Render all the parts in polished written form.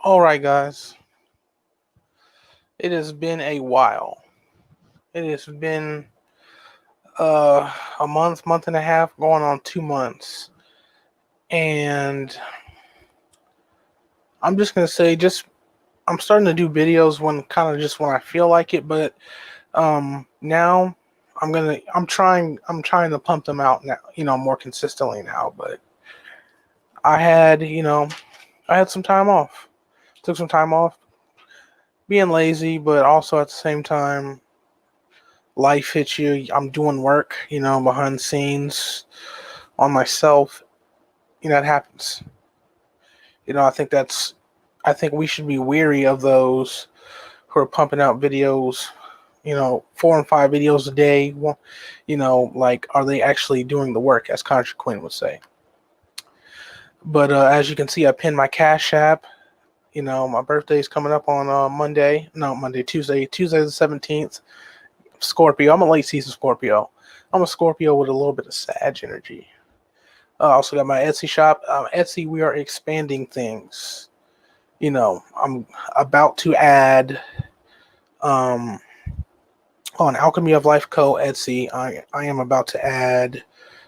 All right, guys. It has been a while. It has been a month and a half, going on 2 months, and I'm just gonna say, I'm starting to do videos when I feel like it, but now I'm trying to pump them out now, more consistently now. But I had I had some time off, took some time off, being lazy, but also at the same time life hits you. I'm doing work, behind the scenes on myself. It happens. I think we should be weary of those who are pumping out videos, 4 and 5 videos a day. Like, are they actually doing the work, as Contra Quinn would say? But as you can see, I pinned my Cash App. My birthday is coming up on Monday. No, Tuesday the 17th. Scorpio. I'm a late season Scorpio. I'm a Scorpio with a little bit of Sag energy. I also got my Etsy shop. Etsy, we are expanding things. I'm about to add on Alchemy of Life Co. Etsy. I am about to add.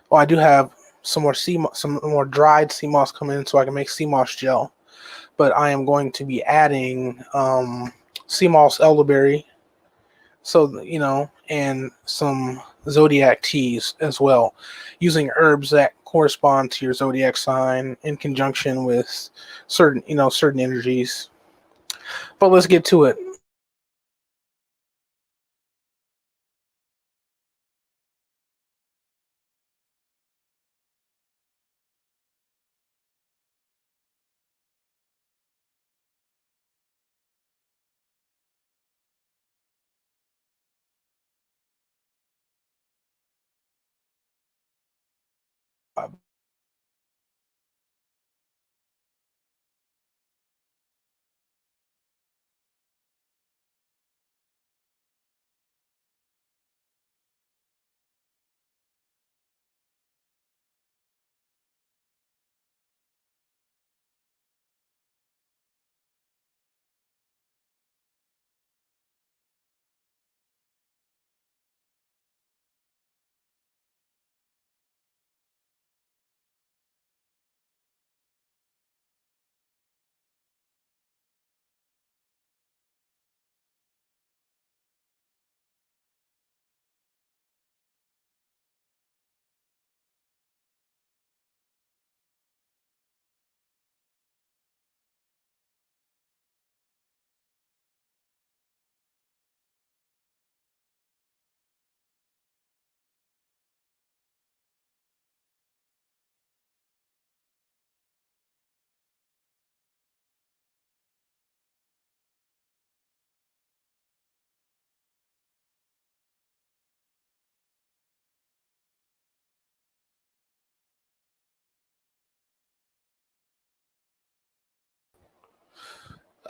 Well, I do have some more dried sea moss coming in, so I can make sea moss gel. But I am going to be adding sea moss elderberry, so and some zodiac teas as well, using herbs that correspond to your zodiac sign in conjunction with certain energies. But let's get to it.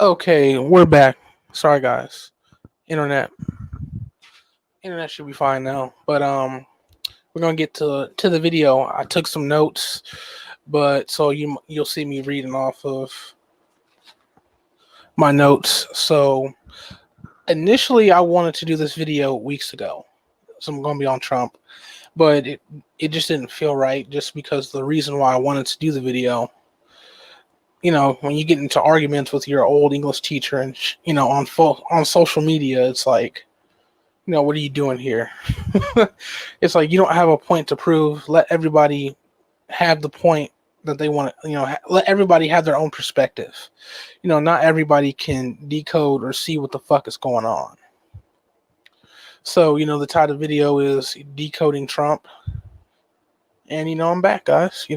Okay, we're back. Sorry, guys. Internet, internet should be fine now. But we're gonna get to the video. I took some notes, but so you'll see me reading off of my notes. So initially, I wanted to do this video weeks ago. So I'm gonna be on Trump, but it just didn't feel right. Just because the reason why I wanted to do the video, when you get into arguments with your old English teacher and on social media, it's like, what are you doing here? It's like you don't have a point to prove. Let everybody have the point that they want to, let everybody have their own perspective. Not everybody can decode or see what the fuck is going on. So, the title of the video is Decoding Trump. And, I'm back, guys,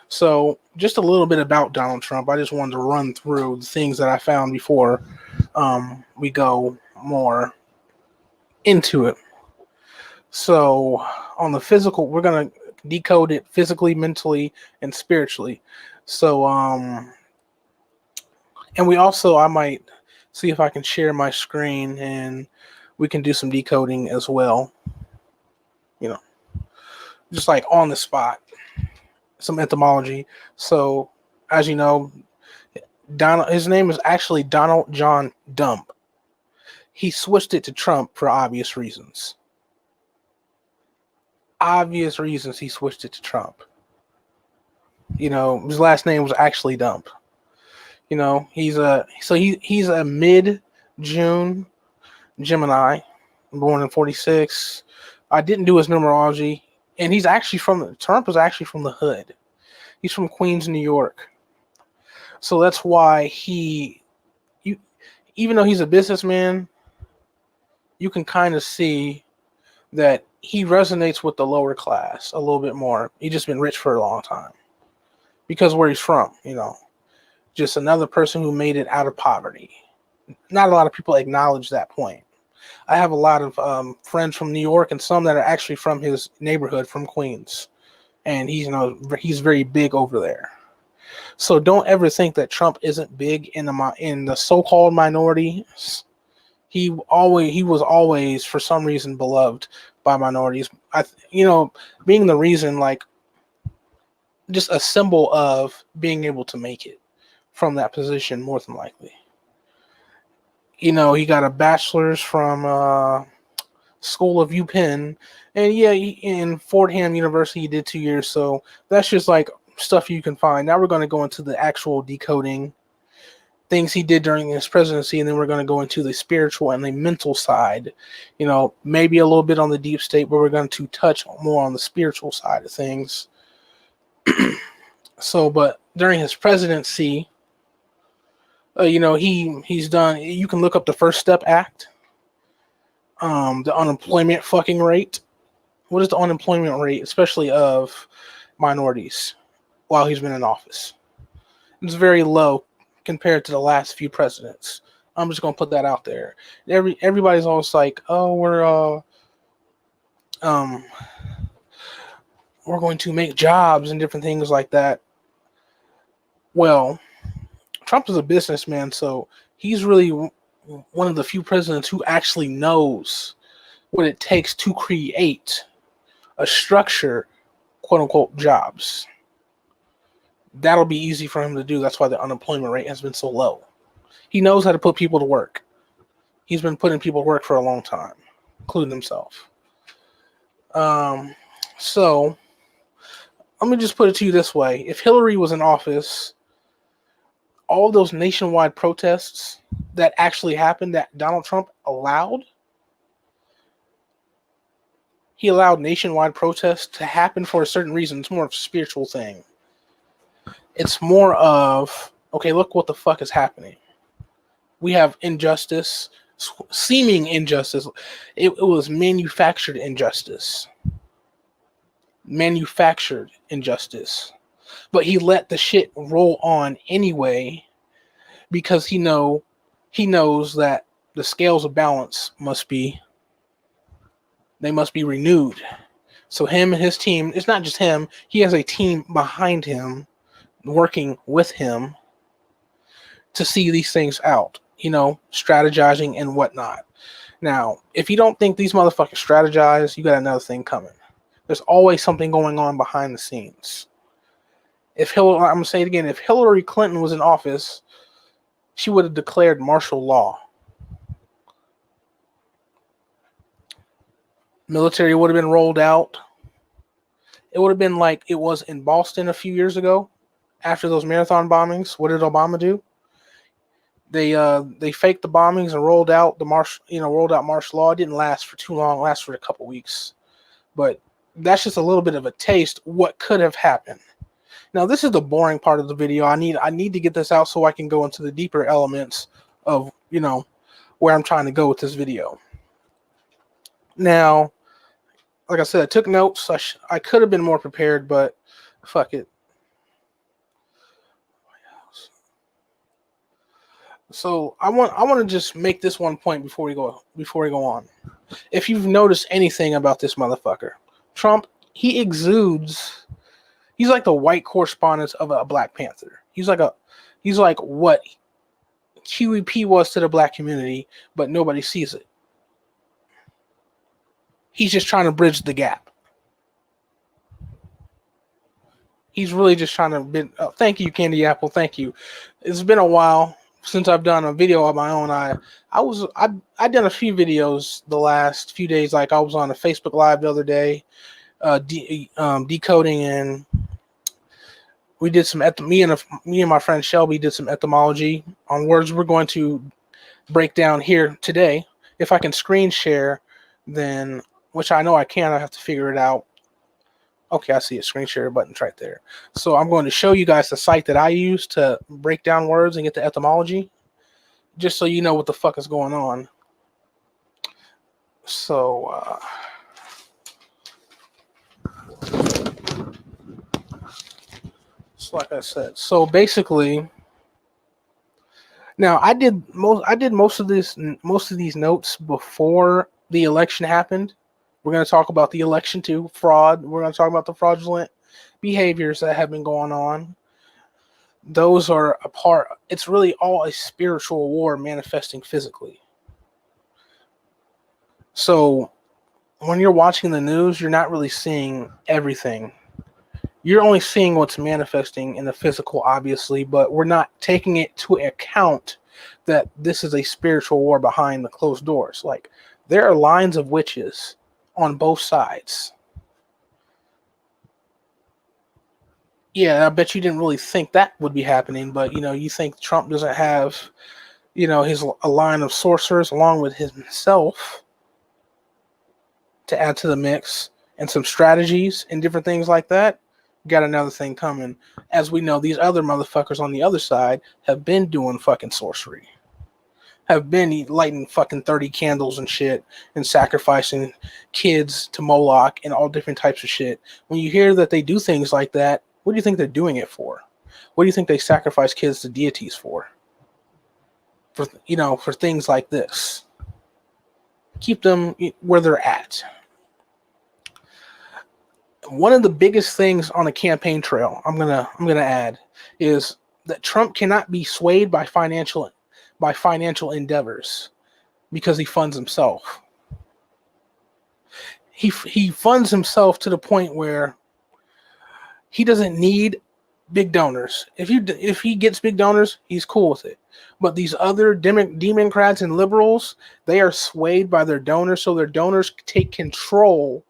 So, just a little bit about Donald Trump. I just wanted to run through the things that I found before we go more into it. So, on the physical, we're going to decode it physically, mentally, and spiritually. So, and I might see if I can share my screen and we can do some decoding as well. You know, just like on the spot, some etymology. So, as you know, His name is actually Donald John Dump. He switched it to Trump for obvious reasons. Obvious reasons he switched it to Trump. You know, his last name was actually Dump. You know, he's a mid-June Gemini, born in 46. I didn't do his numerology, and Trump is actually from the hood. He's from Queens, New York. So that's why even though he's a businessman, you can kind of see that he resonates with the lower class a little bit more. He's just been rich for a long time because where he's from, you know, just another person who made it out of poverty. Not a lot of people acknowledge that point. I have a lot of friends from New York and some that are actually from his neighborhood from Queens, and he's very big over there. So don't ever think that Trump isn't big in the so-called minorities. He was always for some reason beloved by minorities. Being the reason, like, just a symbol of being able to make it from that position more than likely. You know, he got a bachelor's from School of UPenn, and yeah, in Fordham University he did 2 years. So that's just like stuff you can find. Now we're going to go into the actual decoding things he did during his presidency, and then we're going to go into the spiritual and the mental side. You know, maybe a little bit on the deep state, but we're going to touch more on the spiritual side of things. But during his presidency, he's done. You can look up the First Step Act, the unemployment fucking rate. What is the unemployment rate, especially of minorities, while he's been in office? It's very low compared to the last few presidents. I'm just gonna put that out there. Everybody's always like, "Oh, we're going to make jobs and different things like that." Well, Trump is a businessman, so he's really one of the few presidents who actually knows what it takes to create a structure, quote unquote, jobs. That'll be easy for him to do. That's why the unemployment rate has been so low. He knows how to put people to work. He's been putting people to work for a long time, including himself. So let me just put it to you this way. If Hillary was in office, all those nationwide protests that actually happened that Donald Trump allowed, he allowed nationwide protests to happen for a certain reason. It's more of a spiritual thing. It's more of, okay, look what the fuck is happening. We have injustice, seeming injustice. It was manufactured injustice. Manufactured injustice. But he let the shit roll on anyway because he knows that the scales of balance must be renewed. So him and his team, it's not just him, he has a team behind him working with him to see these things out, strategizing and whatnot. Now, if you don't think these motherfuckers strategize, you got another thing coming. There's always something going on behind the scenes. I'm going to say it again, if Hillary Clinton was in office, she would have declared martial law. Military would have been rolled out. It would have been like it was in Boston a few years ago. After those marathon bombings, what did Obama do? They faked the bombings and rolled out martial law. It didn't last for too long. It lasted for a couple weeks. But that's just a little bit of a taste what could have happened. Now, this is the boring part of the video. I need to get this out so I can go into the deeper elements of, where I'm trying to go with this video. Now, like I said, I took notes. I could have been more prepared, but fuck it. So I want to just make this one point before we go on. If you've noticed anything about this motherfucker, Trump, he's like the white correspondent of a Black Panther. He's like what QEP was to the Black community, but nobody sees it. He's just trying to bridge the gap. He's really just trying to. Thank you, Candy Apple. Thank you. It's been a while since I've done a video on my own. I done a few videos the last few days. Like I was on a Facebook Live the other day, decoding, and we did some. Me and my friend Shelby did some etymology on words we're going to break down here today. If I can screen share, then which I know I can. I have to figure it out. Okay, I see a screen share button's right there. So I'm going to show you guys the site that I use to break down words and get the etymology, just so you know what the fuck is going on. So, like I said, so basically, now I did most of these notes before the election happened. We're going to talk about the election too, fraud. We're going to talk about the fraudulent behaviors that have been going on. Those are a part. It's really all a spiritual war manifesting physically. So when you're watching the news, you're not really seeing everything. You're only seeing what's manifesting in the physical, obviously, but we're not taking it to account that this is a spiritual war behind the closed doors. Like, there are lines of witches on both sides. Yeah, I bet you didn't really think that would be happening, but you think Trump doesn't have, a line of sorcerers along with himself to add to the mix and some strategies and different things like that. Got another thing coming. As we know, these other motherfuckers on the other side have been doing fucking sorcery. Have been lighting fucking 30 candles and shit and sacrificing kids to Moloch and all different types of shit. When you hear that they do things like that, what do you think they're doing it for? What do you think they sacrifice kids to deities for? For things like this. Keep them where they're at. One of the biggest things on a campaign trail I'm gonna add is that Trump cannot be swayed by financial endeavors because he funds himself. He funds himself to the point where he doesn't need big donors. If he gets big donors, he's cool with it. But these other Democrats and liberals, they are swayed by their donors, so their donors take control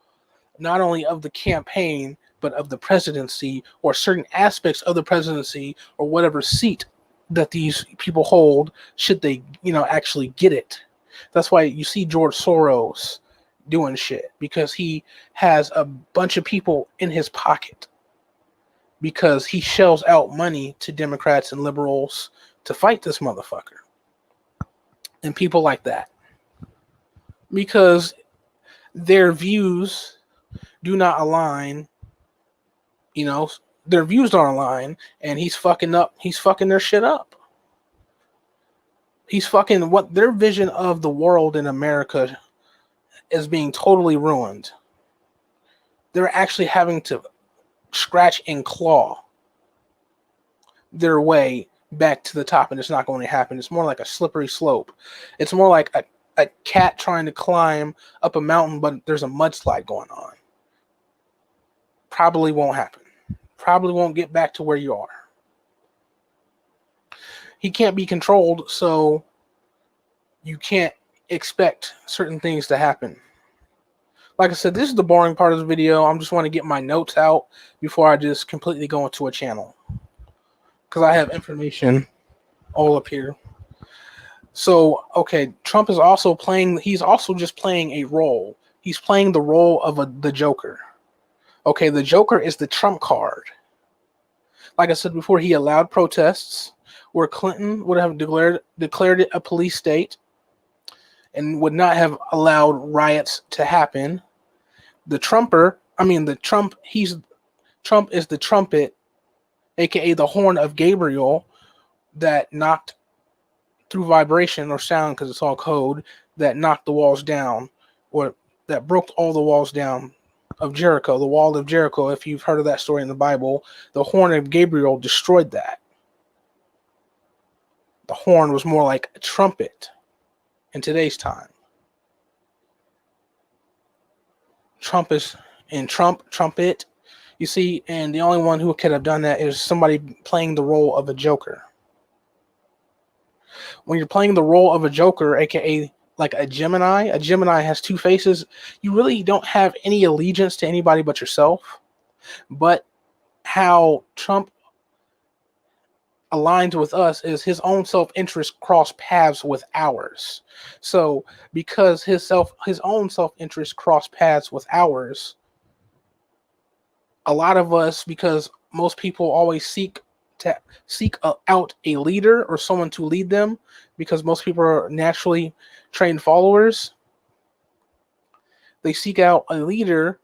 not only of the campaign, but of the presidency or certain aspects of the presidency or whatever seat that these people hold, should they, actually get it. That's why you see George Soros doing shit, because he has a bunch of people in his pocket, because he shells out money to Democrats and liberals to fight this motherfucker and people like that, because their views do not align. Their views don't align, and he's fucking their shit up. He's fucking what their vision of the world in America is being totally ruined. They're actually having to scratch and claw their way back to the top, and it's not going to happen. It's more like a slippery slope. It's more like a cat trying to climb up a mountain, but there's a mudslide going on. Probably won't happen. Probably won't get back to where you are. He can't be controlled, so you can't expect certain things to happen. Like I said, this is the boring part of the video. I just want to get my notes out before I just completely go into a channel, because I have information all up here. So, okay, Trump is also he's also just playing a role. He's playing the role of the Joker. Okay, the Joker is the trump card. Like I said before, he allowed protests where Clinton would have declared it a police state and would not have allowed riots to happen. Trump is the trumpet, aka the horn of Gabriel, that knocked through vibration or sound, because it's all code, that knocked the walls down, or that broke all the walls down of Jericho, the wall of Jericho. If you've heard of that story in the Bible, the horn of Gabriel destroyed that. The horn was more like a trumpet in today's time. Trumpet You see, and the only one who could have done that is somebody playing the role of a Joker. When you're playing the role of a Joker, aka like a Gemini has two faces. You really don't have any allegiance to anybody but yourself. But how Trump aligned with us is his own self-interest cross paths with ours. So because his own self-interest cross paths with ours, a lot of us, because most people always seek out a leader or someone to lead them, because most people are naturally trained followers. They seek out a leader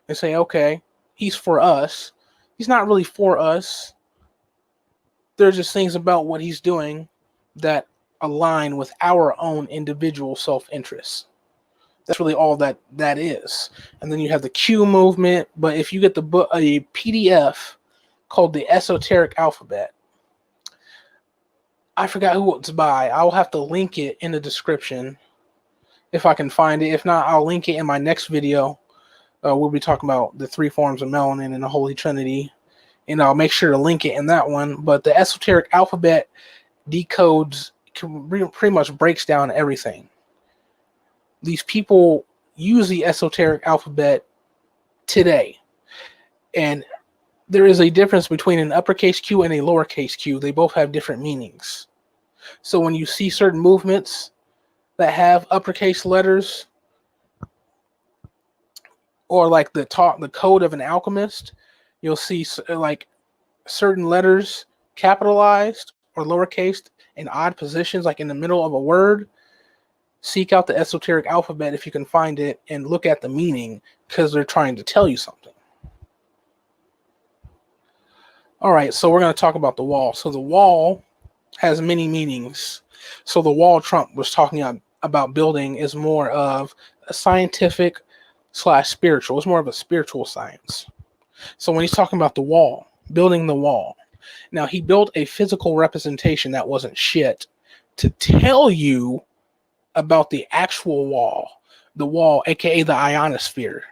and say, okay, he's for us. He's not really for us. There's just things about what he's doing that align with our own individual self-interest. That's really all that is. And then you have the Q movement. But if you get the book, a PDF called The Esoteric Alphabet, I forgot who it's by. I'll have to link it in the description if I can find it. If not, I'll link it in my next video. We'll be talking about the three forms of melanin and the Holy Trinity, and I'll make sure to link it in that one. But the Esoteric Alphabet decodes, pretty much breaks down everything. These people use the Esoteric Alphabet today, and there is a difference between an uppercase Q and a lowercase q. They both have different meanings. So when you see certain movements that have uppercase letters, or like the code of an alchemist, you'll see like certain letters capitalized or lowercase in odd positions, like in the middle of a word. Seek out the Esoteric Alphabet if you can find it and look at the meaning, because they're trying to tell you something. All right, so we're going to talk about the wall. So the wall has many meanings. So the wall Trump was talking about building is more of a scientific / spiritual. It's more of a spiritual science. So when he's talking about the wall, building the wall, now he built a physical representation that wasn't shit to tell you about the actual wall, the wall, aka the ionosphere.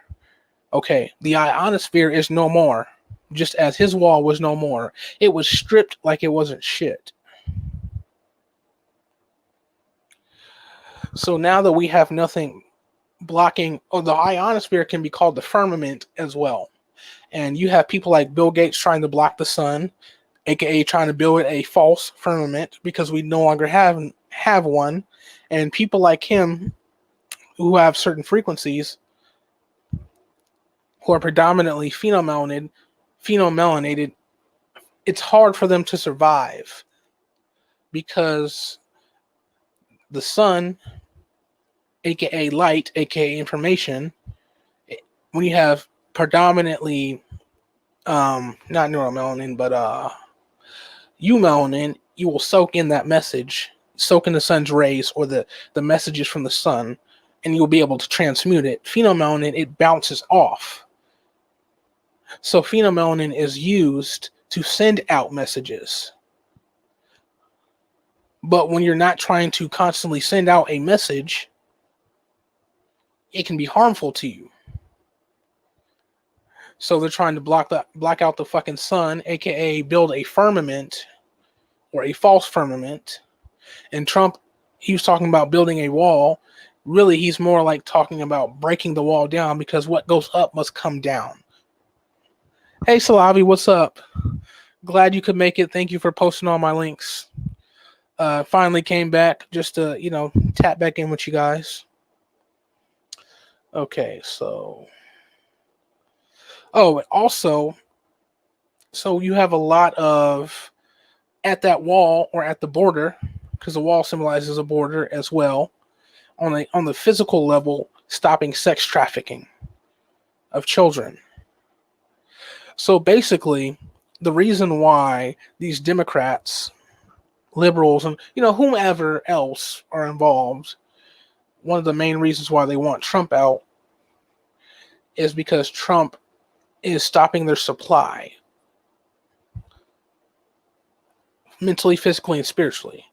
Okay, the ionosphere is no more, just as his wall was no more. It was stripped like it wasn't shit. So now that we have nothing blocking, the ionosphere can be called the firmament as well. And you have people like Bill Gates trying to block the sun, aka trying to build a false firmament because we no longer have one. And people like him who have certain frequencies, who are predominantly phenomelated, it's hard for them to survive because the sun, aka light, aka information, when you have predominantly not neuromelanin but eumelanin, you will soak in that message, soak in the sun's rays or the messages from the sun, and you'll be able to transmute it. Phenomelanin, it bounces off. So phenomelanin is used to send out messages. But when you're not trying to constantly send out a message, it can be harmful to you. So they're trying to block out the fucking sun, aka build a firmament or a false firmament. And Trump, he was talking about building a wall. Really, he's more like talking about breaking the wall down, because what goes up must come down. Hey Salavi, what's up? Glad you could make it. Thank you for posting all my links. Finally came back just to, tap back in with you guys. Okay, so. Oh, also, so you have a lot of, at that wall or at the border, because the wall symbolizes a border as well, on the physical level, stopping sex trafficking of children. So basically, the reason why these Democrats, liberals, and whomever else are involved, one of the main reasons why they want Trump out is because Trump is stopping their supply, mentally, physically, and spiritually.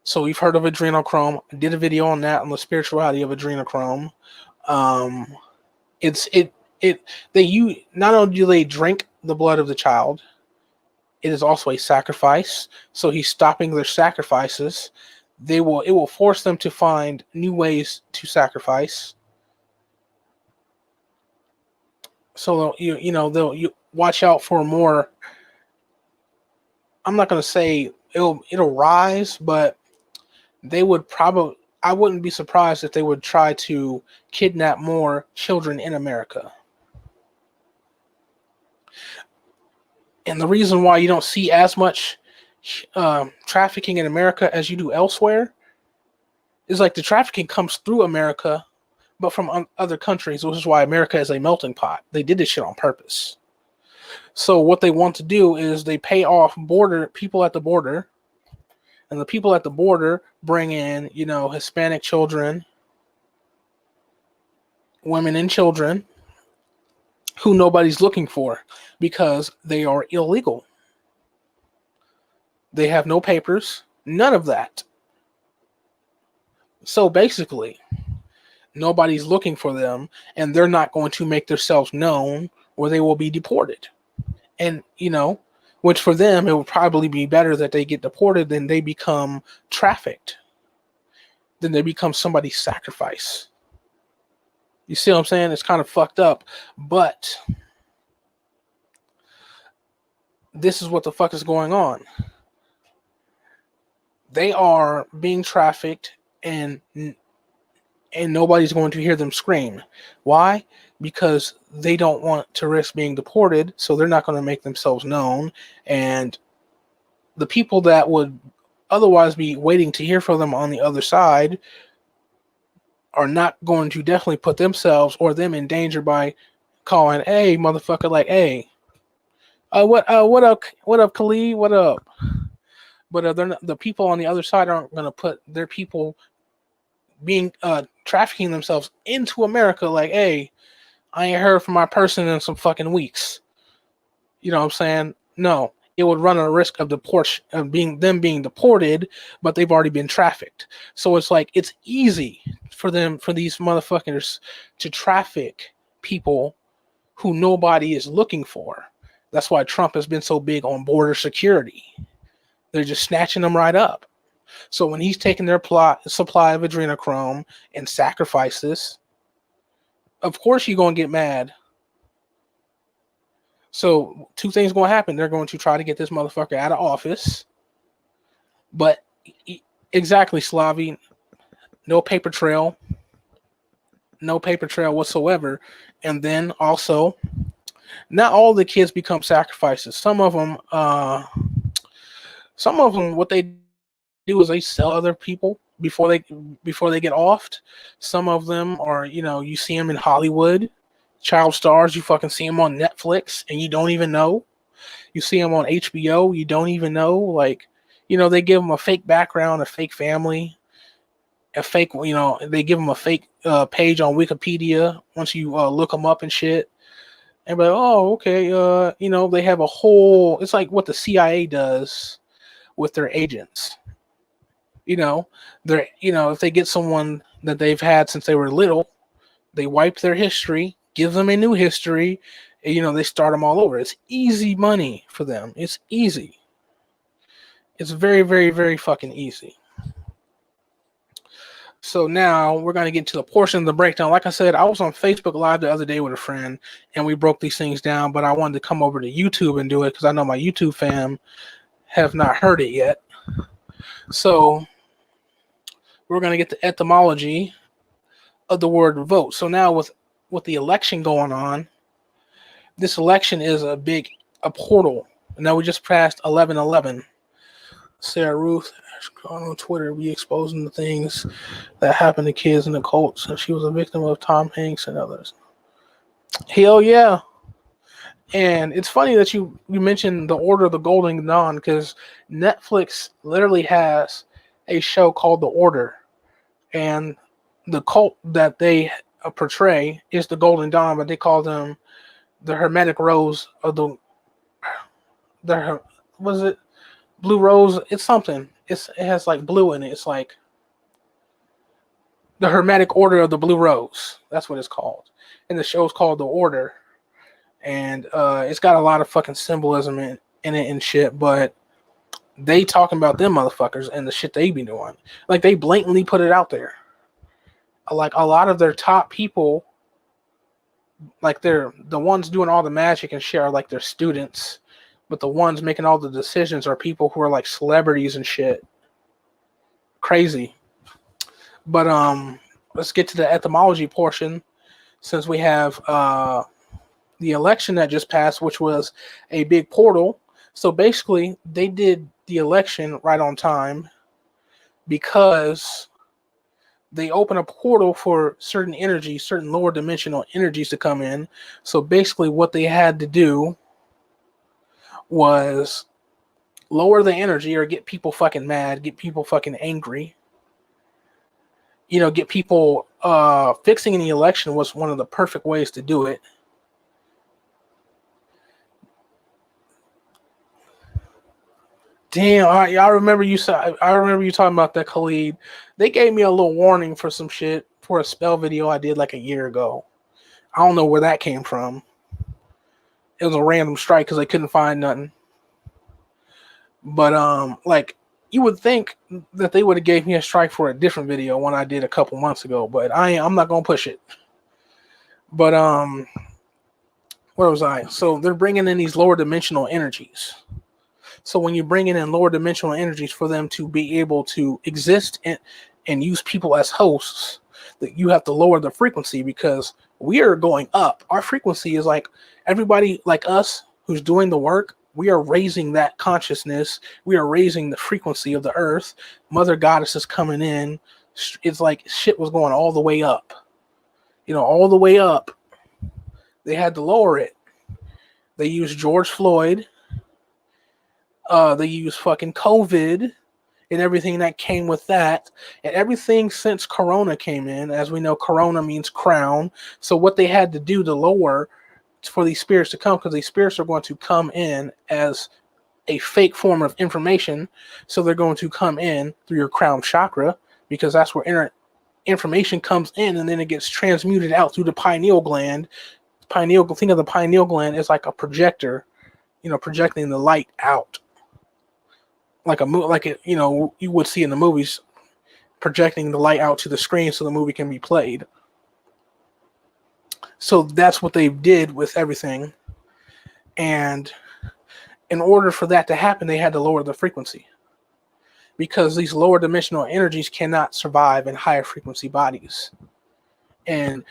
So we've heard of adrenochrome. I did a video on that, on the spirituality of adrenochrome. not only do they drink the blood of the child, it is also a sacrifice. So he's stopping their sacrifices. It will force them to find new ways to sacrifice. So they'll watch out for more. I'm not going to say it'll rise, but they would probably. I wouldn't be surprised if they would try to kidnap more children in America. And the reason why you don't see as much trafficking in America as you do elsewhere is like the trafficking comes through America, but from other countries, which is why America is a melting pot. They did this shit on purpose. So what they want to do is they pay off people at the border, and the people at the border bring in, Hispanic children, women and children who nobody's looking for because they are illegal. They have no papers, none of that. So basically, nobody's looking for them, and they're not going to make themselves known, or they will be deported. And, which for them, it would probably be better that they get deported than they become trafficked, than they become somebody's sacrifice. You see what I'm saying? It's kind of fucked up, but this is what the fuck is going on. They are being trafficked, and nobody's going to hear them scream. Why? Because they don't want to risk being deported, so they're not going to make themselves known. And the people that would otherwise be waiting to hear from them on the other side are not going to definitely put themselves or them in danger by calling, "Hey, motherfucker!" Like, "Hey, what up, Khalid? What up?" But they're not, the people on the other side aren't going to put their people being trafficking themselves into America. Like, "Hey, I ain't heard from my person in some fucking weeks." You know what I'm saying? No, it would run a risk of being deported, but they've already been trafficked. So it's like it's easy for these motherfuckers to traffic people who nobody is looking for. That's why Trump has been so big on border security. They're just snatching them right up. So when he's taking their supply of adrenochrome and sacrifices, of course you're going to get mad. So two things going to happen. They're going to try to get this motherfucker out of office. But exactly, Slavi, no paper trail. No paper trail whatsoever. And then also, not all the kids become sacrifices. Some of them, what they do is they sell other people before they get offed. Some of them are, you see them in Hollywood, child stars. You fucking see them on Netflix and you don't even know. You see them on HBO, you don't even know. Like, they give them a fake background, a fake family, a fake, they give them a fake page on Wikipedia once you look them up and shit. And be like, oh, okay, they have a whole, it's like what the CIA does with their agents. If they get someone that they've had since they were little, they wipe their history, give them a new history, and, they start them all over. It's easy money for them. It's easy. It's very, very, very fucking easy. So now we're going to get to the portion of the breakdown. Like I said, I was on Facebook Live the other day with a friend, and we broke these things down, but I wanted to come over to YouTube and do it because I know my YouTube fam have not heard it yet. So we're going to get the etymology of the word vote. So now with the election going on, this election is a portal. Now we just passed 11/11. Sarah Ruth on Twitter be exposing the things that happen to kids in the cults, and she was a victim of Tom Hanks and others. Hell yeah. And it's funny that you mentioned the Order of the Golden Dawn, because Netflix literally has a show called The Order, and the cult that they portray is the Golden Dawn, but they call them the Hermetic Rose of was it Blue Rose? It's something. It has like blue in it. It's like The Hermetic Order of the Blue Rose. That's what it's called. And the show's called The Order. And it's got a lot of fucking symbolism in it and shit, but they talking about them motherfuckers and the shit they be doing. Like, they blatantly put it out there. Like, a lot of their top people, like, they're the ones doing all the magic and shit are like their students, but the ones making all the decisions are people who are like celebrities and shit. Crazy. But let's get to the etymology portion, since we have the election that just passed, which was a big portal. So basically, they did the election right on time because they open a portal for certain energies, certain lower dimensional energies to come in. So basically, what they had to do was lower the energy or get people fucking mad, get people fucking angry. You know, get people fixing the election was one of the perfect ways to do it. Damn, I remember you said. I remember you talking about that, Khalid. They gave me a little warning for some shit for a spell video I did like a year ago. I don't know where that came from. It was a random strike because I couldn't find nothing. But like, you would think that they would have gave me a strike for a different video one I did a couple months ago, but I'm not gonna push it. But where was I? So they're bringing in these lower dimensional energies. So when you're bringing in lower dimensional energies for them to be able to exist and use people as hosts, that you have to lower the frequency because we are going up. Our frequency is like everybody like us who's doing the work. We are raising that consciousness. We are raising the frequency of the earth. Mother Goddess is coming in. It's like shit was going all the way up. You know, all the way up. They had to lower it. They used George Floyd. They use fucking COVID and everything that came with that. And everything since Corona came in. As we know, Corona means crown. So what they had to do to lower for these spirits to come, because these spirits are going to come in as a fake form of information. So they're going to come in through your crown chakra, because that's where information comes in and then it gets transmuted out through the pineal gland. Think of the pineal gland as like a projector, you know, projecting the light out. Like you would see in the movies, projecting the light out to the screen so the movie can be played. So that's what they did with everything. And in order for that to happen, they had to lower the frequency. Because these lower dimensional energies cannot survive in higher frequency bodies. And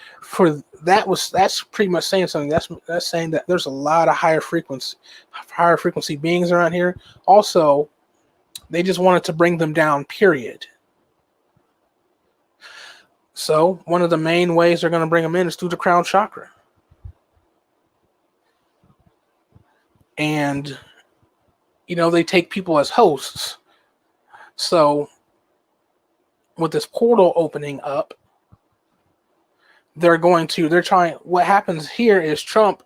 that's pretty much saying something. That's saying that there's a lot of higher frequency beings around here. Also, they just wanted to bring them down, period. So one of the main ways they're going to bring them in is through the crown chakra. And, you know, they take people as hosts. So with this portal opening up, what happens here is Trump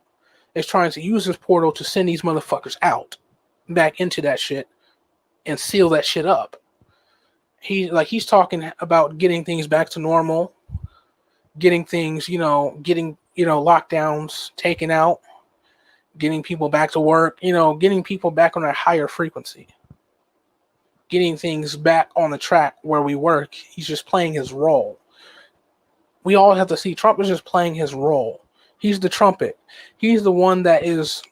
is trying to use this portal to send these motherfuckers out, back into that shit, and seal that shit up. He's talking about getting things back to normal, getting things, lockdowns taken out, getting people back to work, getting people back on a higher frequency, getting things back on the track where we work. He's just playing his role. We all have to see Trump is just playing his role. He's the trumpet. He's the one that is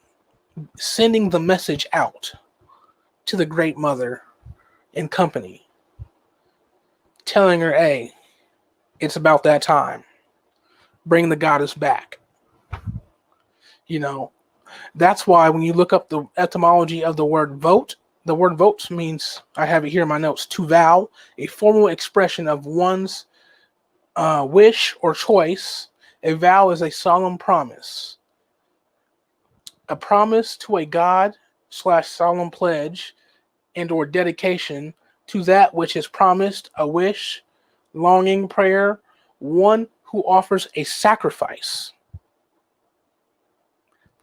sending the message out to the Great Mother and company, telling her, hey, it's about that time. Bring the goddess back. That's why when you look up the etymology of the word vote means, I have it here in my notes, to vow, a formal expression of one's wish or choice. A vow is a solemn promise. A promise to a god / solemn pledge and or dedication to that which is promised, a wish, longing, prayer, one who offers a sacrifice.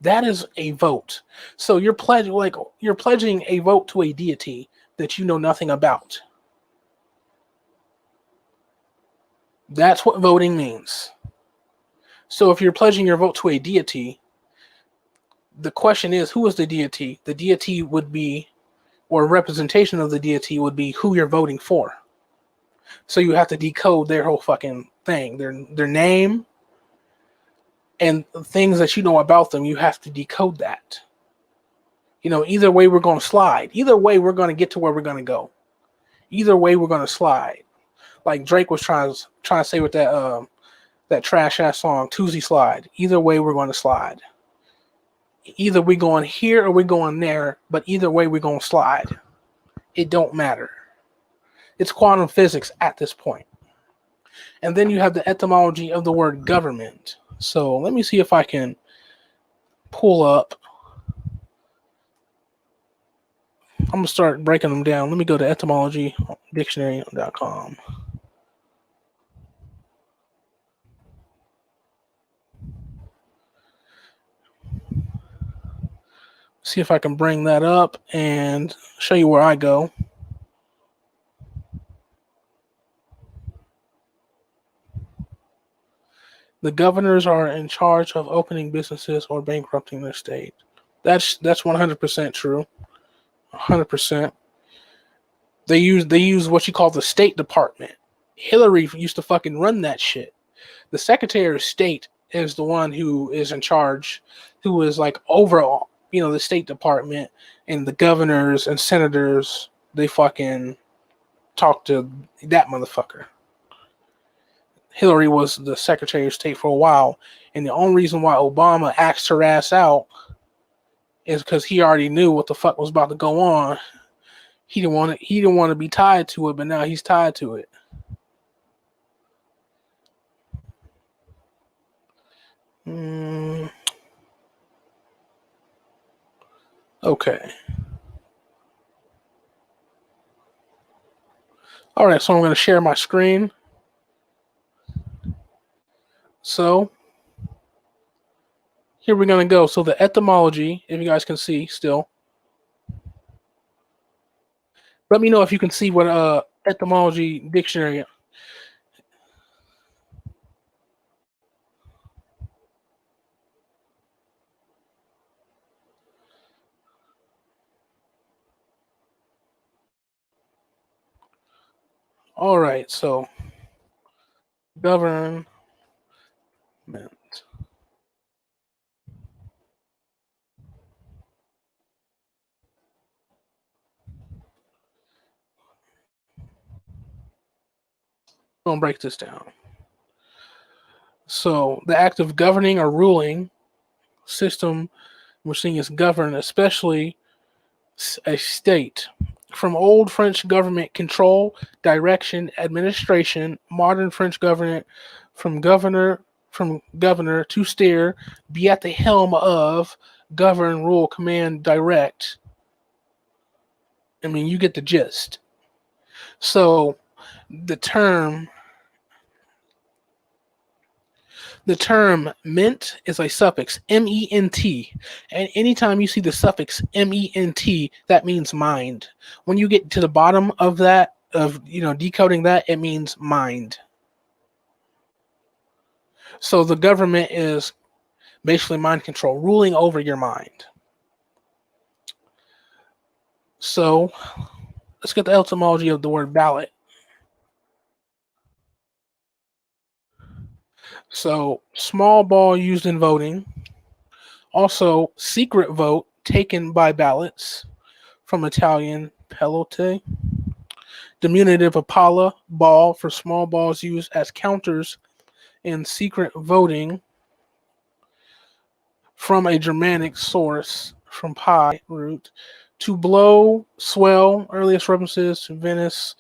That is a vote. So you're pledging a vote to a deity that you know nothing about. That's what voting means. So if you're pledging your vote to a deity, the question is, who is the deity? The deity would be, or a representation of the deity would be who you're voting for. So you have to decode their whole fucking thing, their name, and things that you know about them. You have to decode that. Either way we're going to slide. Either way we're going to get to where we're going to go. Either way we're going to slide. Like Drake was trying to say with that trash ass song, Tuesday Slide. Either way we're going to slide. Either we're going here or we're going there, but either way we're going to slide. It don't matter. It's quantum physics at this point. And then you have the etymology of the word government. So let me see if I can pull up. I'm going to start breaking them down. Let me go to etymologydictionary.com. See if I can bring that up and show you where I go. The governors are in charge of opening businesses or bankrupting their state. That's 100% true. 100%. They use what you call the State Department. Hillary used to fucking run that shit. The Secretary of State is the one who is in charge, who is like overall, the State Department, and the governors and senators, they fucking talk to that motherfucker. Hillary was the Secretary of State for a while, and the only reason why Obama asked her ass out is because he already knew what the fuck was about to go on. He didn't want to be tied to it, but now he's tied to it. Okay. All right, so I'm going to share my screen. So here we're going to go. So the etymology, if you guys can see still. Let me know if you can see what etymology dictionary. All right, so government. I'm gonna break this down. So the act of governing or ruling system we're seeing is govern, especially a state. From old French government control, direction, administration, modern French government from governor to steer, be at the helm of, govern, rule, command, direct. I mean, you get the gist. So the term ment is a suffix, ment. And anytime you see the suffix ment, that means mind. When you get to the bottom of that, decoding that, it means mind. So the government is basically mind control, ruling over your mind. So let's get the etymology of the word ballot. So small ball used in voting. Also, secret vote taken by ballots, from Italian pelote. Diminutive of palla, ball, for small balls used as counters in secret voting, from a Germanic source, from pi root. To blow, swell, earliest references to Venice.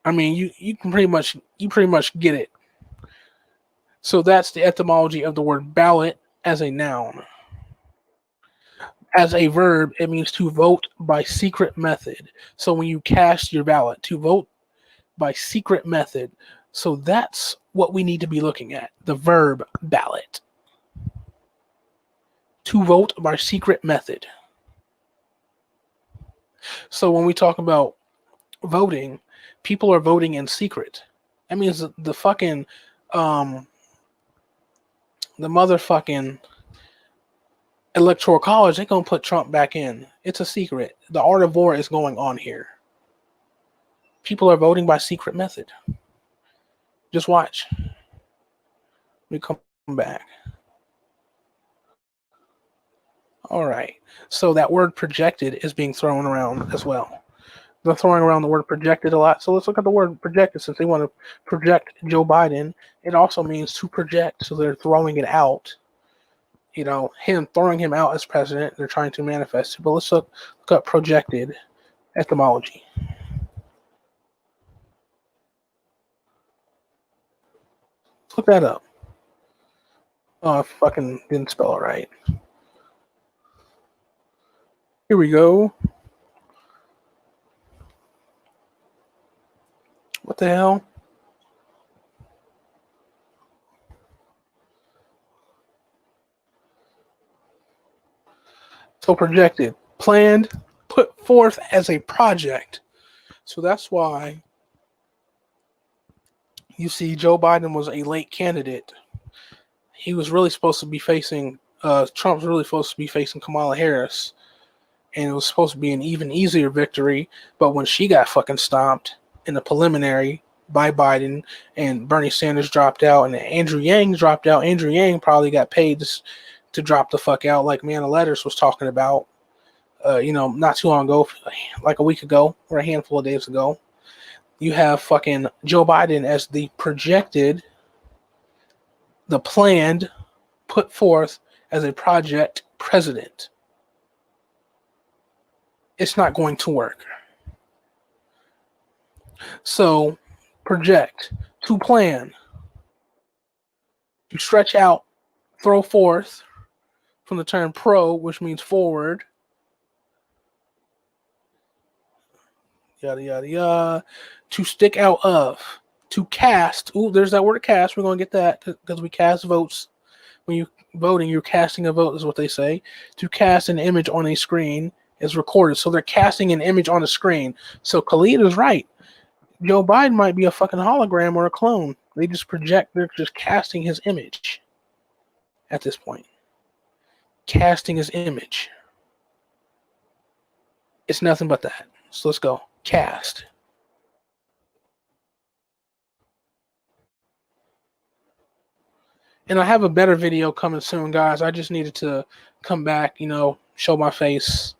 I mean, you pretty much get it. So that's the etymology of the word ballot as a noun. As a verb, it means to vote by secret method. So when you cast your ballot, to vote by secret method. So that's what we need to be looking at, the verb ballot. To vote by secret method. So when we talk about voting, people are voting in secret. That means the fucking the motherfucking electoral college ain't gonna put Trump back in. It's a secret. The art of war is going on here. People are voting by secret method. Just watch. We come back. All right. So that word projected is being thrown around as well. They're throwing around the word projected a lot. So let's look at the word projected. Since they want to project Joe Biden, it also means to project. So they're throwing it out. You know, him throwing him out as president. They're trying to manifest it. But let's look up projected etymology. Let's look that up. Oh, I fucking didn't spell it right. Here we go. What the hell? So projected, planned, put forth as a project. So that's why you see Joe Biden was a late candidate. He was really supposed to be facing, Trump's really supposed to be facing Kamala Harris. And it was supposed to be an even easier victory. But when she got fucking stomped in the preliminary by Biden and Bernie Sanders dropped out and Andrew Yang dropped out, Andrew Yang probably got paid to drop the fuck out, like Man of Letters was talking about, not too long ago, like a week ago or a handful of days ago. You have fucking Joe Biden as the projected, the planned, put forth as a project president. It's not going to work. So, project, to plan, to stretch out, throw forth, from the term pro, which means forward, yada, yada, yada, to stick out of, to cast. Ooh, there's that word cast. We're going to get that because we cast votes. When you're voting, you're casting a vote, is what they say. To cast an image on a screen is recorded. So they're casting an image on a screen. So Khalid is right. Joe Biden might be a fucking hologram or a clone. They just project, they're just casting his image at this point. Casting his image. It's nothing but that. So let's go. Cast. And I have a better video coming soon, guys. I just needed to come back, show my face.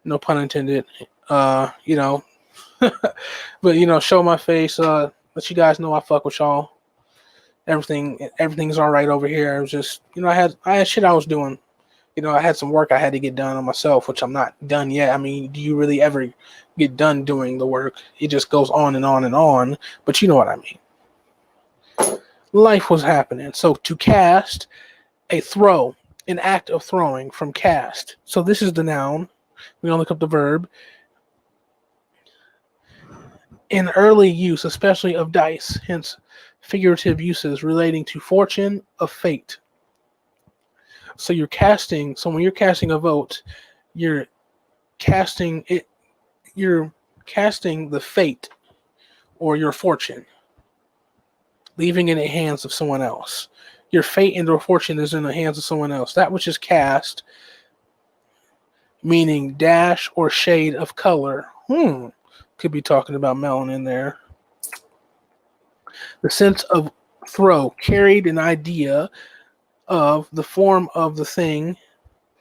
No pun intended. But, show my face. Let you guys know I fuck with y'all. Everything's all right over here. It was just, I had shit I was doing. I had some work I had to get done on myself, which I'm not done yet. I mean, do you really ever get done doing the work? It just goes on and on and on. But you know what I mean. Life was happening. So to cast, a throw, an act of throwing from cast. So this is the noun. We're going to look up the verb. In early use, especially of dice, hence figurative uses relating to fortune, of fate. So you're casting. So when you're casting a vote, you're casting it. You're casting the fate or your fortune, leaving it in the hands of someone else. Your fate and your fortune is in the hands of someone else. That which is cast, meaning dash or shade of color. Could be talking about melanin there. The sense of throw, carried an idea of the form of the thing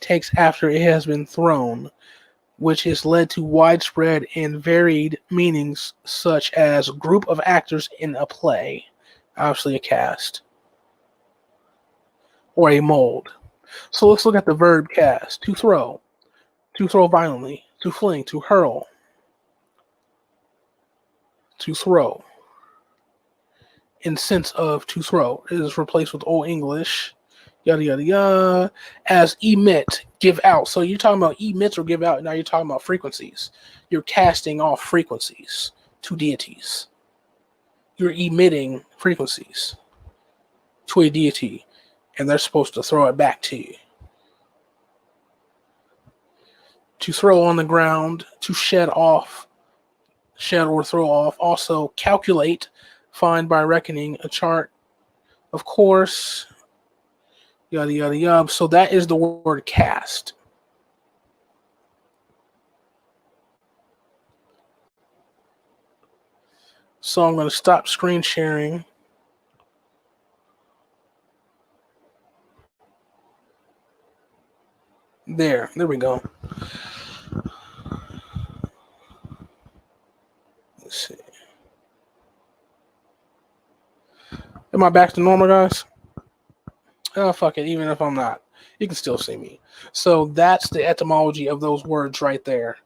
takes after it has been thrown, which has led to widespread and varied meanings such as group of actors in a play, obviously a cast, or a mold. So let's look at the verb cast. To throw violently, to fling, to hurl, to throw. In sense of to throw, it is replaced with Old English, yada yada yada, as emit, give out. So you're talking about emit or give out. Now you're talking about frequencies. You're casting off frequencies to deities. You're emitting frequencies to a deity, and they're supposed to throw it back to you. To throw on the ground, to shed or throw off. Also calculate, Find by reckoning a chart, of course, yada yada yada. So that is the word cast. So I'm going to stop screen sharing. There we go. Let's see. Am I back to normal, guys? Oh, fuck it. Even if I'm not, you can still see me. So that's the etymology of those words right there.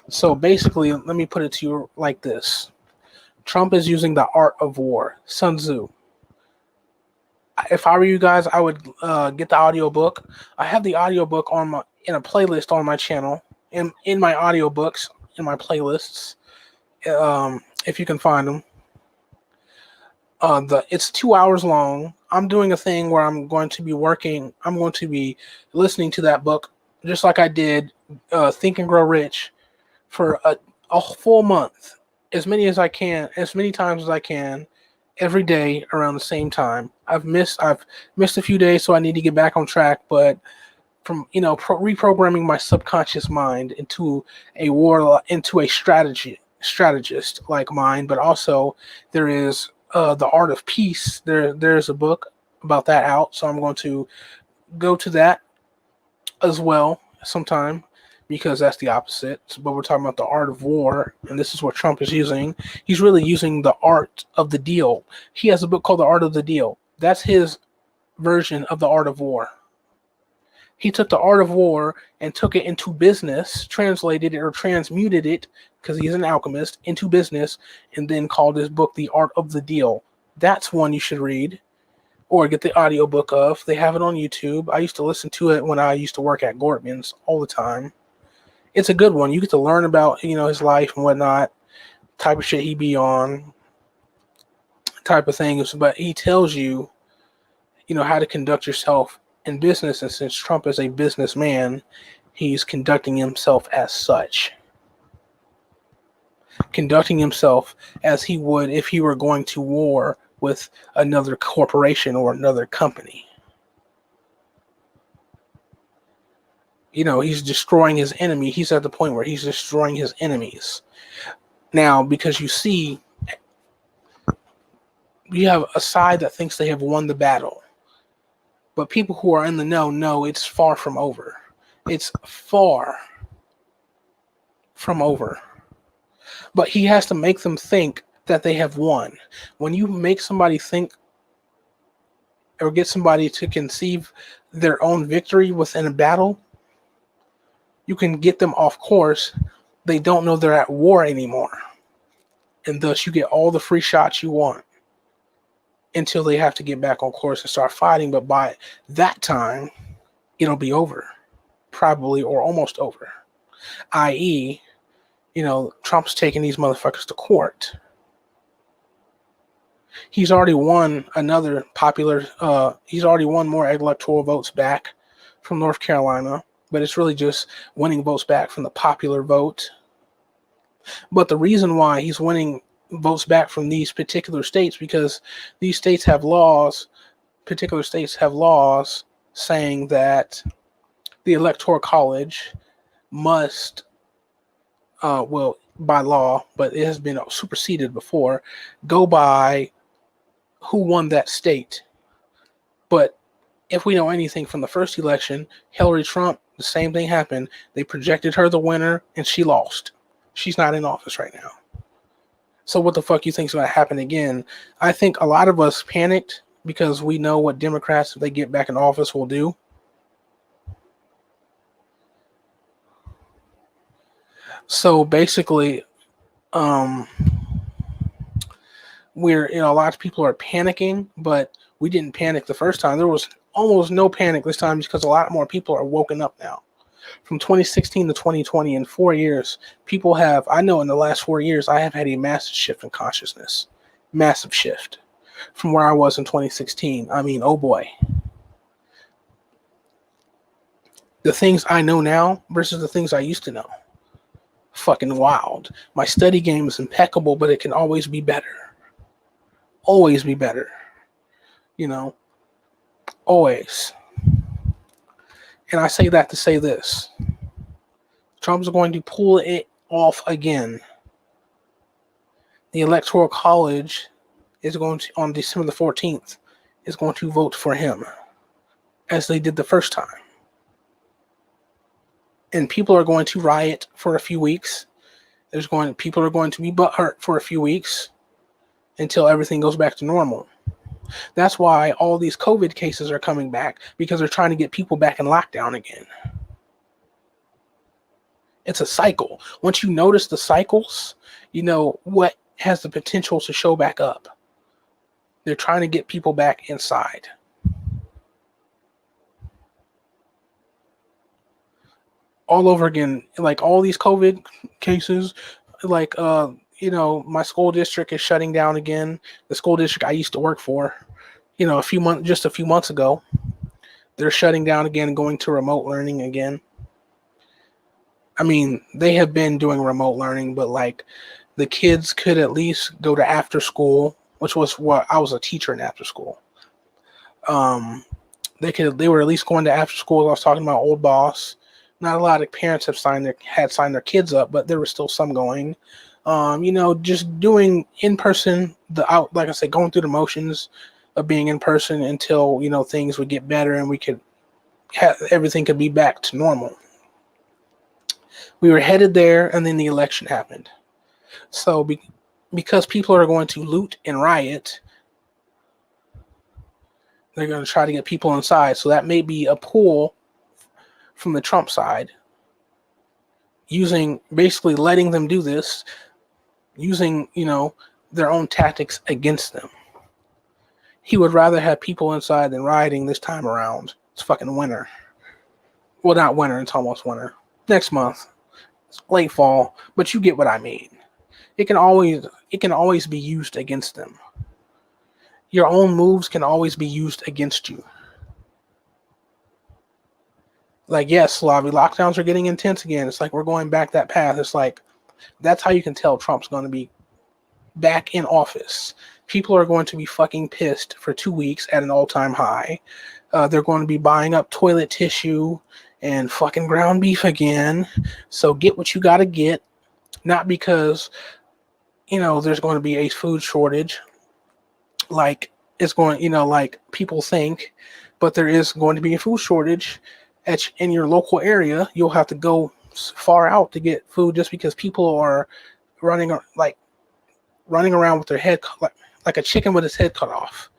So basically, let me put it to you like this. Trump is using the art of war, Sun Tzu. If I were you guys, I would get the audiobook. I have the audiobook in a playlist on my channel, in my audiobooks, in my playlists, if you can find them. It's 2 hours long. I'm doing a thing where I'm going to be listening to that book just like I did Think and Grow Rich for a full month, as many times as I can, every day around the same time. I've missed a few days, so I need to get back on track. But from reprogramming my subconscious mind into a strategist like mine, but also there is the art of peace. There's a book about that out, so I'm going to go to that as well sometime, because that's the opposite. But we're talking about the art of war, and this is what Trump is using. He's really using the art of the deal. He has a book called The Art of the Deal. That's his version of the art of war. He took the art of war and took it into business, translated it or transmuted it, because he's an alchemist, into business, and then called his book The Art of the Deal. That's one you should read or get the audiobook of. They have it on YouTube. I used to listen to it when I used to work at Gortman's all the time. It's a good one. You get to learn about, his life and whatnot, type of shit he be on, type of things. But he tells you, how to conduct yourself in business. And since Trump is a businessman, he's conducting himself as such. Conducting himself as he would if he were going to war with another corporation or another company. He's destroying his enemy. He's at the point where he's destroying his enemies. Now, because you have a side that thinks they have won the battle. But people who are in the know it's far from over. It's far from over. But he has to make them think that they have won. When you make somebody think or get somebody to conceive their own victory within a battle, you can get them off course. They don't know they're at war anymore. And thus you get all the free shots you want until they have to get back on course and start fighting. But by that time, it'll be over. Probably, or almost over. I.e., Trump's taking these motherfuckers to court. He's already won he's already won more electoral votes back from North Carolina, but it's really just winning votes back from the popular vote. But the reason why he's winning votes back from these particular states, because these states have laws, saying that the Electoral College must, by law, but it has been superseded before, go by who won that state. But if we know anything from the first election, Hillary Trump, the same thing happened. They projected her the winner, and she lost. She's not in office right now. So what the fuck you think is going to happen again? I think a lot of us panicked because we know what Democrats, if they get back in office, will do. So basically, a lot of people are panicking, but we didn't panic the first time. There was almost no panic this time because a lot more people are woken up now. From 2016 to 2020, in 4 years, I know in the last 4 years, I have had a massive shift in consciousness. Massive shift from where I was in 2016. I mean, oh boy. The things I know now versus the things I used to know. Fucking wild. My study game is impeccable, but it can always be better. always be better. Always. And I say that to say this. Trump's going to pull it off again. The Electoral College is going to, on December the 14th, is going to vote for him, as they did the first time. And people are going to riot for a few weeks. People are going to be butthurt for a few weeks until everything goes back to normal. That's why all these COVID cases are coming back, because they're trying to get people back in lockdown again. It's a cycle. Once you notice the cycles, you know what has the potential to show back up. They're trying to get people back inside. All over again, like all these COVID cases, like, my school district is shutting down again. The school district I used to work for, a few months ago, they're shutting down again and going to remote learning again. I mean, they have been doing remote learning, but like the kids could at least go to after school, which was what I was a teacher in after school. They were at least going to after school. I was talking to my old boss. Not a lot of parents had signed their kids up, but there were still some going. Just doing in person, like I said, going through the motions of being in person until things would get better and we could everything could be back to normal. We were headed there, and then the election happened. So because people are going to loot and riot, they're going to try to get people inside. So that may be a pull from the Trump side, basically letting them do this, using, their own tactics against them. He would rather have people inside than rioting this time around. It's fucking winter. Well, not winter, it's almost winter. Next month. It's late fall, but you get what I mean. It can always be used against them. Your own moves can always be used against you. Like, yes, Slavi, lockdowns are getting intense again. It's like we're going back that path. It's like, that's how you can tell Trump's going to be back in office. People are going to be fucking pissed for 2 weeks at an all-time high. They're going to be buying up toilet tissue and fucking ground beef again. So get what you got to get. Not because, there's going to be a food shortage. Like, it's going, like people think. But there is going to be a food shortage in your local area. You'll have to go far out to get food just because people are running around with their head like a chicken with its head cut off.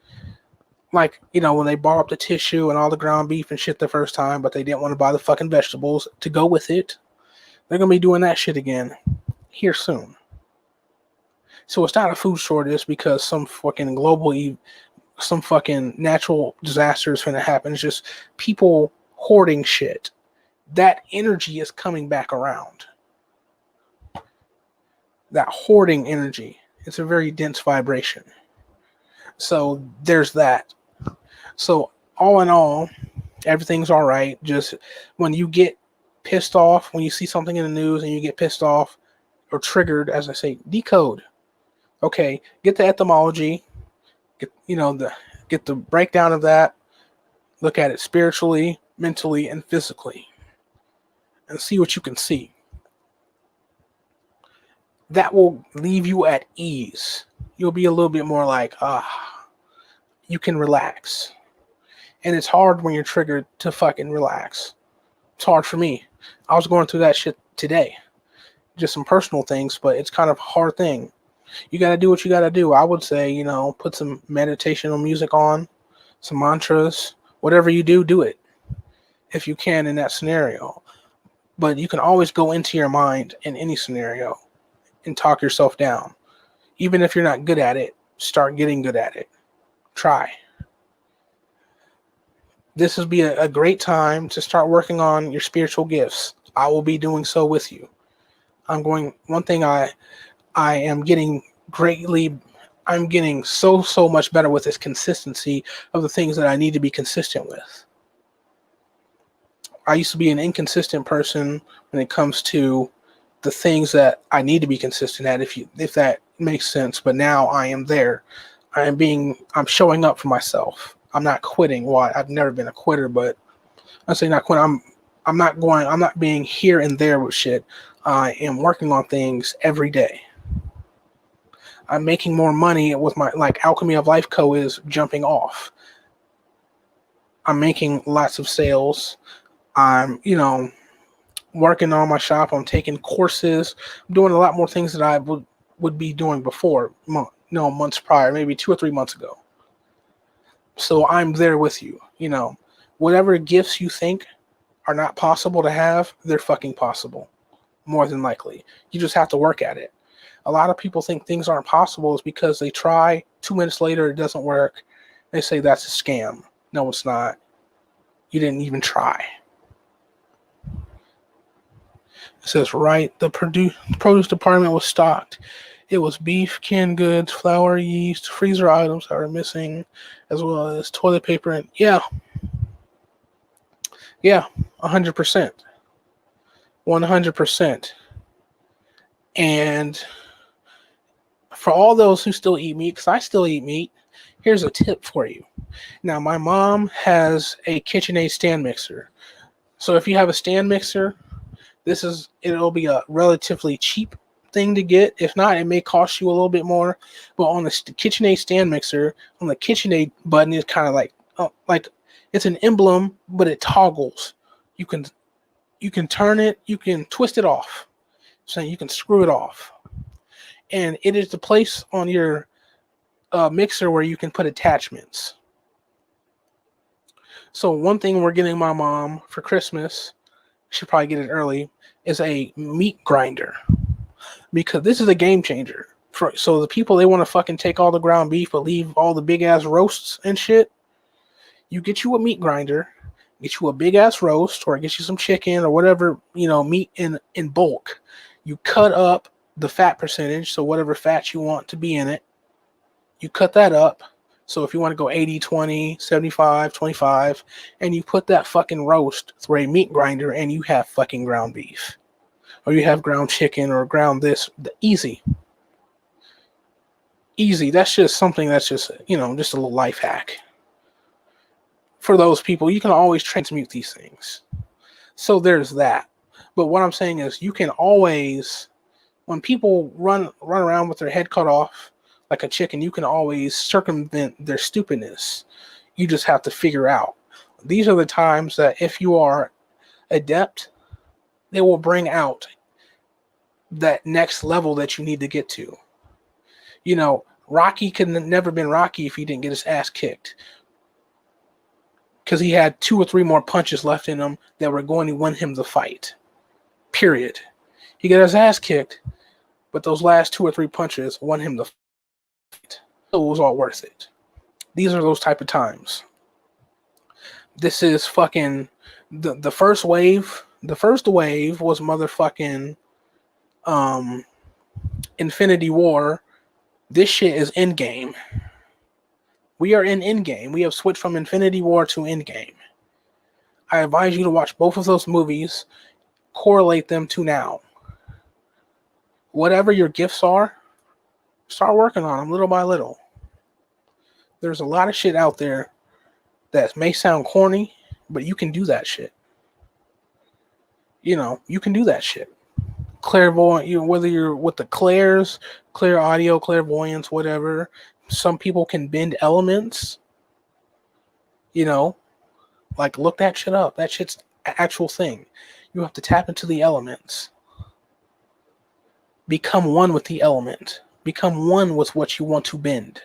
Like, when they bought up the tissue and all the ground beef and shit the first time, but they didn't want to buy the fucking vegetables to go with it. They're going to be doing that shit again here soon. So it's not a food shortage because some fucking some fucking natural disaster is going to happen. It's just people hoarding shit. That energy is coming back around. That hoarding energy. It's a very dense vibration. So there's that. So all in all, everything's all right. Just when you get pissed off, when you see something in the news and you get pissed off or triggered, as I say, decode. Okay, get the etymology, get the breakdown of that, look at it spiritually, mentally, and physically, and see what you can see. That will leave you at ease. You'll be a little bit more like, you can relax. And it's hard when you're triggered to fucking relax. It's hard for me. I was going through that shit today. Just some personal things, but it's kind of a hard thing. You got to do what you got to do. I would say, put some meditational music on, some mantras, whatever you do, do it if you can in that scenario. But you can always go into your mind in any scenario and talk yourself down. Even if you're not good at it, start getting good at it. Try. This would be a great time to start working on your spiritual gifts. I will be doing so with you. One thing I am getting I'm getting so much better with is consistency of the things that I need to be consistent with. I used to be an inconsistent person when it comes to the things that I need to be consistent at, if that makes sense. But now I am there. I'm showing up for myself. I'm not quitting. Well, I've never been a quitter, but I say not quitting. I'm not being here and there with shit. I am working on things every day. I'm making more money with my, like, Alchemy of Life Co. is jumping off. I'm making lots of sales. I'm, working on my shop. I'm taking courses. I'm doing a lot more things that I would be doing before, months prior, maybe 2 or 3 months ago. So I'm there with you. Whatever gifts you think are not possible to have, they're fucking possible. More than likely. You just have to work at it. A lot of people think things aren't possible is because they try, 2 minutes later it doesn't work. They say that's a scam. No, it's not. You didn't even try. It says, right, the produce department was stocked. It was beef, canned goods, flour, yeast, freezer items that were missing, as well as toilet paper. And yeah, 100%. 100%. And for all those who still eat meat, because I still eat meat, here's a tip for you. Now, my mom has a KitchenAid stand mixer. So if you have a stand mixer, it'll be a relatively cheap thing to get. If not, it may cost you a little bit more. But on the KitchenAid stand mixer, on the KitchenAid button, is kind of like it's an emblem, but it toggles. You can turn it, you can twist it off. So you can screw it off. And it is the place on your mixer where you can put attachments. So one thing we're getting my mom for Christmas, she'll probably get it early, is a meat grinder. Because this is a game changer. So the people, they want to fucking take all the ground beef but leave all the big ass roasts and shit. You get you a meat grinder, get you a big ass roast, or get you some chicken or whatever, meat in bulk. You cut up the fat percentage, so whatever fat you want to be in it, you cut that up. So if you want to go 80-20, 75-25, and you put that fucking roast through a meat grinder, and you have fucking ground beef. Or you have ground chicken or ground this. Easy. That's just something that's just, just a little life hack. For those people, you can always transmute these things. So there's that. But what I'm saying is you can always, when people run around with their head cut off like a chicken, you can always circumvent their stupidness. You just have to figure out. These are the times that if you are adept, they will bring out that next level that you need to get to. Rocky could never been Rocky if he didn't get his ass kicked. Because he had 2 or 3 more punches left in him that were going to win him the fight. Period. He got his ass kicked, but those last 2 or 3 punches won him the fight. So it was all worth it. These are those type of times. This is fucking the first wave. The first wave was motherfucking Infinity War. This shit is Endgame. We are in Endgame. We have switched from Infinity War to Endgame. I advise you to watch both of those movies, correlate them to now. Whatever your gifts are, start working on them little by little. There's a lot of shit out there that may sound corny, but you can do that shit. You can do that shit. Clairvoyant, whether you're with the clairs, clear audio, clairvoyance, whatever. Some people can bend elements. Look that shit up. That shit's an actual thing. You have to tap into the elements. Become one with the element. Become one with what you want to bend.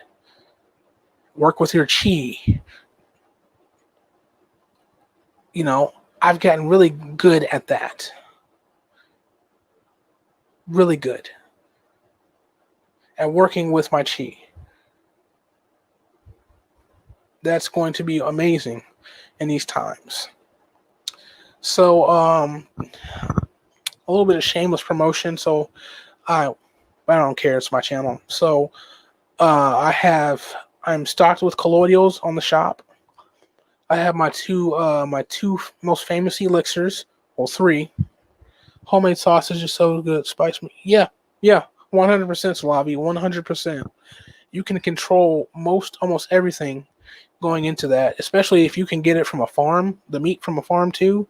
Work with your chi. I've gotten really good at that. Really good at working with my chi. That's going to be amazing in these times. So, a little bit of shameless promotion. So, I don't care. It's my channel. So, I'm stocked with colloidals on the shop. I have my two most famous elixirs, well, 3. Homemade sausage is so good. Spice me. Yeah. 100% Slavi. 100%. you can control almost everything going into that, especially if you can get it from a farm, the meat from a farm too,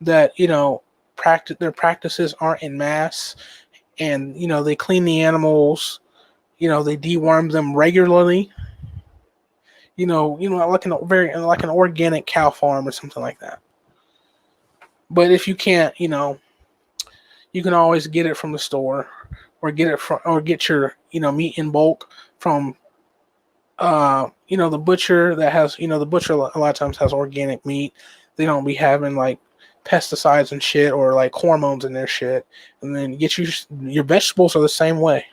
that, their practices aren't in mass, and, they clean the animals, they deworm them regularly, like an organic cow farm or something like that. But if you can't, you can always get it from the store, or get your, meat in bulk from, the butcher that has, the butcher a lot of times has organic meat. They don't be having like pesticides and shit, or like hormones in their shit. And then get your vegetables are the same way.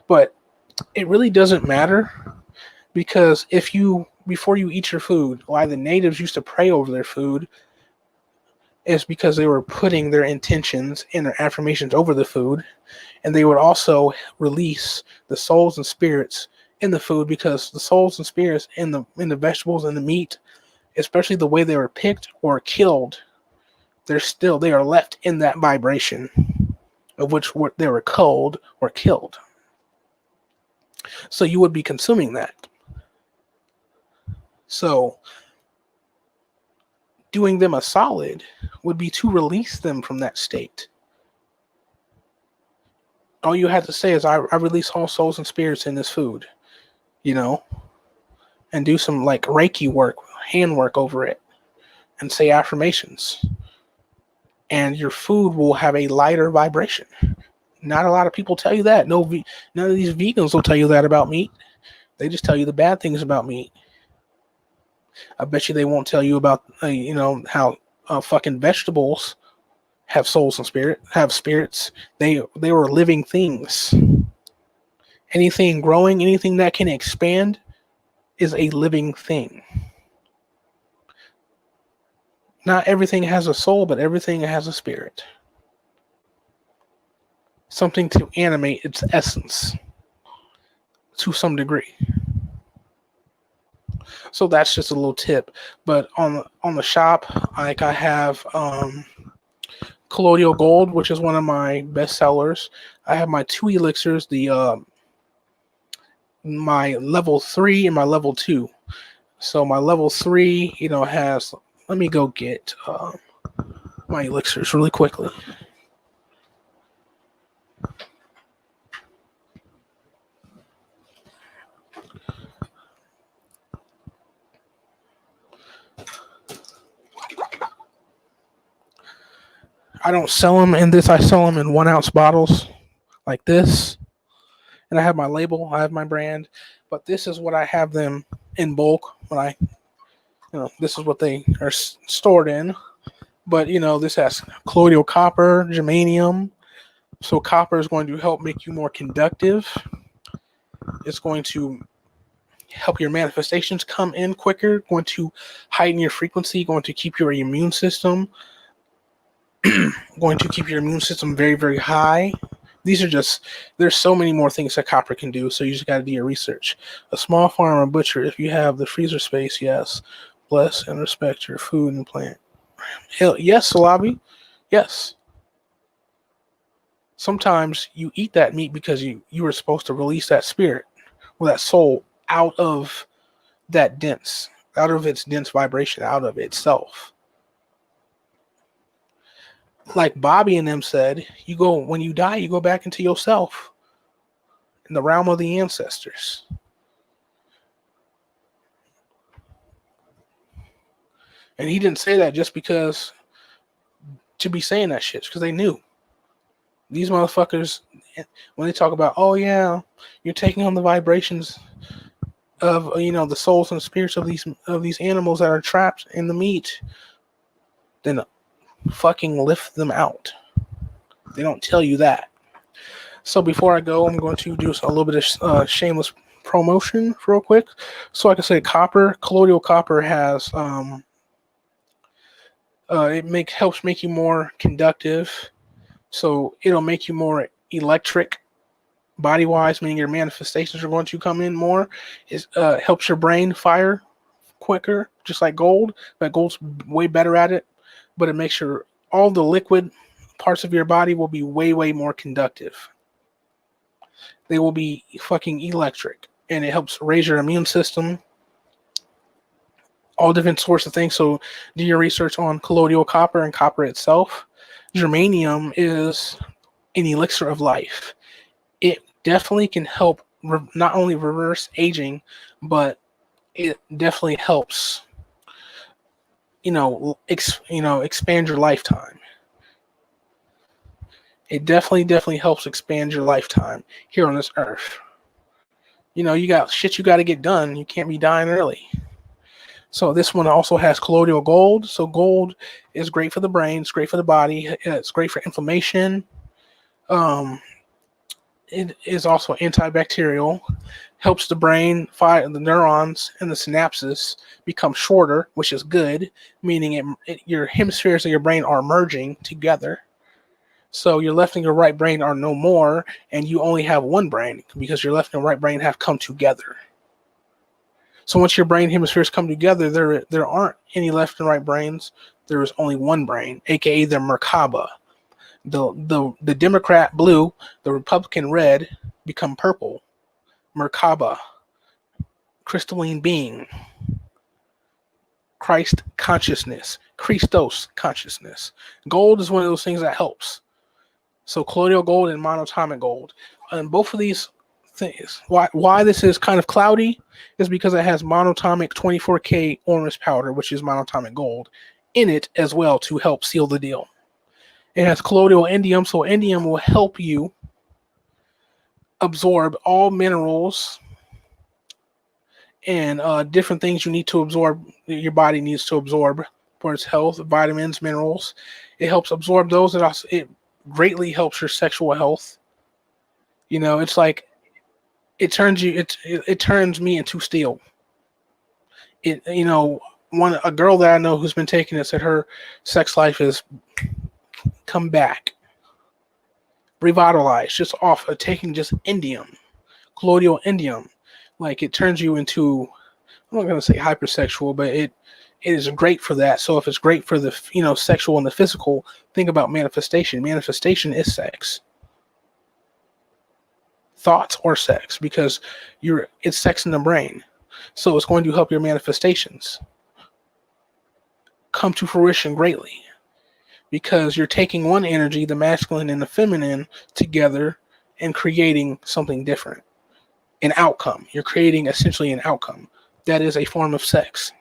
But it really doesn't matter, because before you eat your food, why the natives used to pray over their food is because they were putting their intentions and their affirmations over the food, and they would also release the souls and spirits in the food, because the souls and spirits in the vegetables and the meat, especially the way they were picked or killed, they are left in that vibration of which they were culled or killed. So you would be consuming that. So doing them a solid would be to release them from that state. All you have to say is, I release all souls and spirits in this food, and do some like Reiki work, hand work over it, and say affirmations. And your food will have a lighter vibration. Not a lot of people tell you that. None of these vegans will tell you that about meat. They just tell you the bad things about meat. I bet you they won't tell you about, how fucking vegetables have souls and have spirits. They were living things. Anything growing, anything that can expand is a living thing. Not everything has a soul, but everything has a spirit. Something to animate its essence to some degree. So that's just a little tip. But on the shop, like, I have Colloidal Gold, which is one of my best sellers. I have my 2 elixirs, my level 3 and my level 2. So my level 3, has. Let me go get my elixirs really quickly. I don't sell them in this. I sell them in 1 ounce bottles like this. And I have my label. I have my brand. But this is what I have them in bulk when this is what they are stored in. But, this has colloidal copper, germanium. So copper is going to help make you more conductive. It's going to help your manifestations come in quicker, going to heighten your frequency, going to keep your immune system very, very high. There's so many more things that copper can do, so you just got to do your research. A small farm or butcher, if you have the freezer space, yes. Bless and respect your food and plant. Hell, yes, Salabi. Yes. Sometimes you eat that meat because you were supposed to release that spirit or that soul out of its dense vibration, out of itself. Like Bobby and them said, when you die, you go back into yourself in the realm of the ancestors. And he didn't say that just because to be saying that shit, because they knew. These motherfuckers, when they talk about, oh yeah, you're taking on the vibrations of the souls and spirits of these animals that are trapped in the meat, then fucking lift them out. They don't tell you that. So before I go, I'm going to do a little bit of shameless promotion real quick. So like I said, colloidal copper has helps make you more conductive. So it'll make you more electric body-wise, meaning your manifestations are going to come in more. It helps your brain fire quicker, just like gold. But gold's way better at it. But it makes sure all the liquid parts of your body will be way, way more conductive. They will be fucking electric. and it helps raise your immune system. All different sorts of things. So do your research on colloidal copper and copper itself. Germanium is an elixir of life. It definitely can help not only reverse aging, but it definitely helps, expand your lifetime. It definitely helps expand your lifetime here on this earth. You got shit you got to get done. You can't be dying early. So this one also has colloidal gold. So gold is great for the brain. It's great for the body. It's great for inflammation. It is also antibacterial. Helps the brain fire the neurons and the synapses become shorter, which is good, meaning your hemispheres of your brain are merging together. So your left and your right brain are no more, and you only have one brain because your left and right brain have come together. So once your brain hemispheres come together, there aren't any left and right brains. There is only one brain, aka the Merkaba. The Democrat blue, the Republican red become purple. Merkaba, crystalline being, Christ consciousness, Christos consciousness. Gold is one of those things that helps. So colloidal gold and monatomic gold. And both of these things, why this is kind of cloudy is because it has monatomic 24K orange powder, which is monatomic gold, in it as well to help seal the deal. It has colloidal indium, so indium will help you absorb all minerals and different things you need to absorb, your body needs to absorb for its health, vitamins, minerals. It helps absorb those. It greatly helps your sexual health. It's like it turns me into steel. A girl that I know who's been taking it said her sex life has come back, revitalized, just off of taking just indium, colloidal indium. Like it turns you into, I'm not going to say hypersexual, but it is great for that. So if it's great for the sexual and the physical, think about manifestation. Manifestation is sex, thoughts or sex, because it's sex in the brain. So it's going to help your manifestations come to fruition greatly, because you're taking one energy, the masculine and the feminine, together and creating something different. An outcome. You're creating essentially an outcome. That is a form of sex.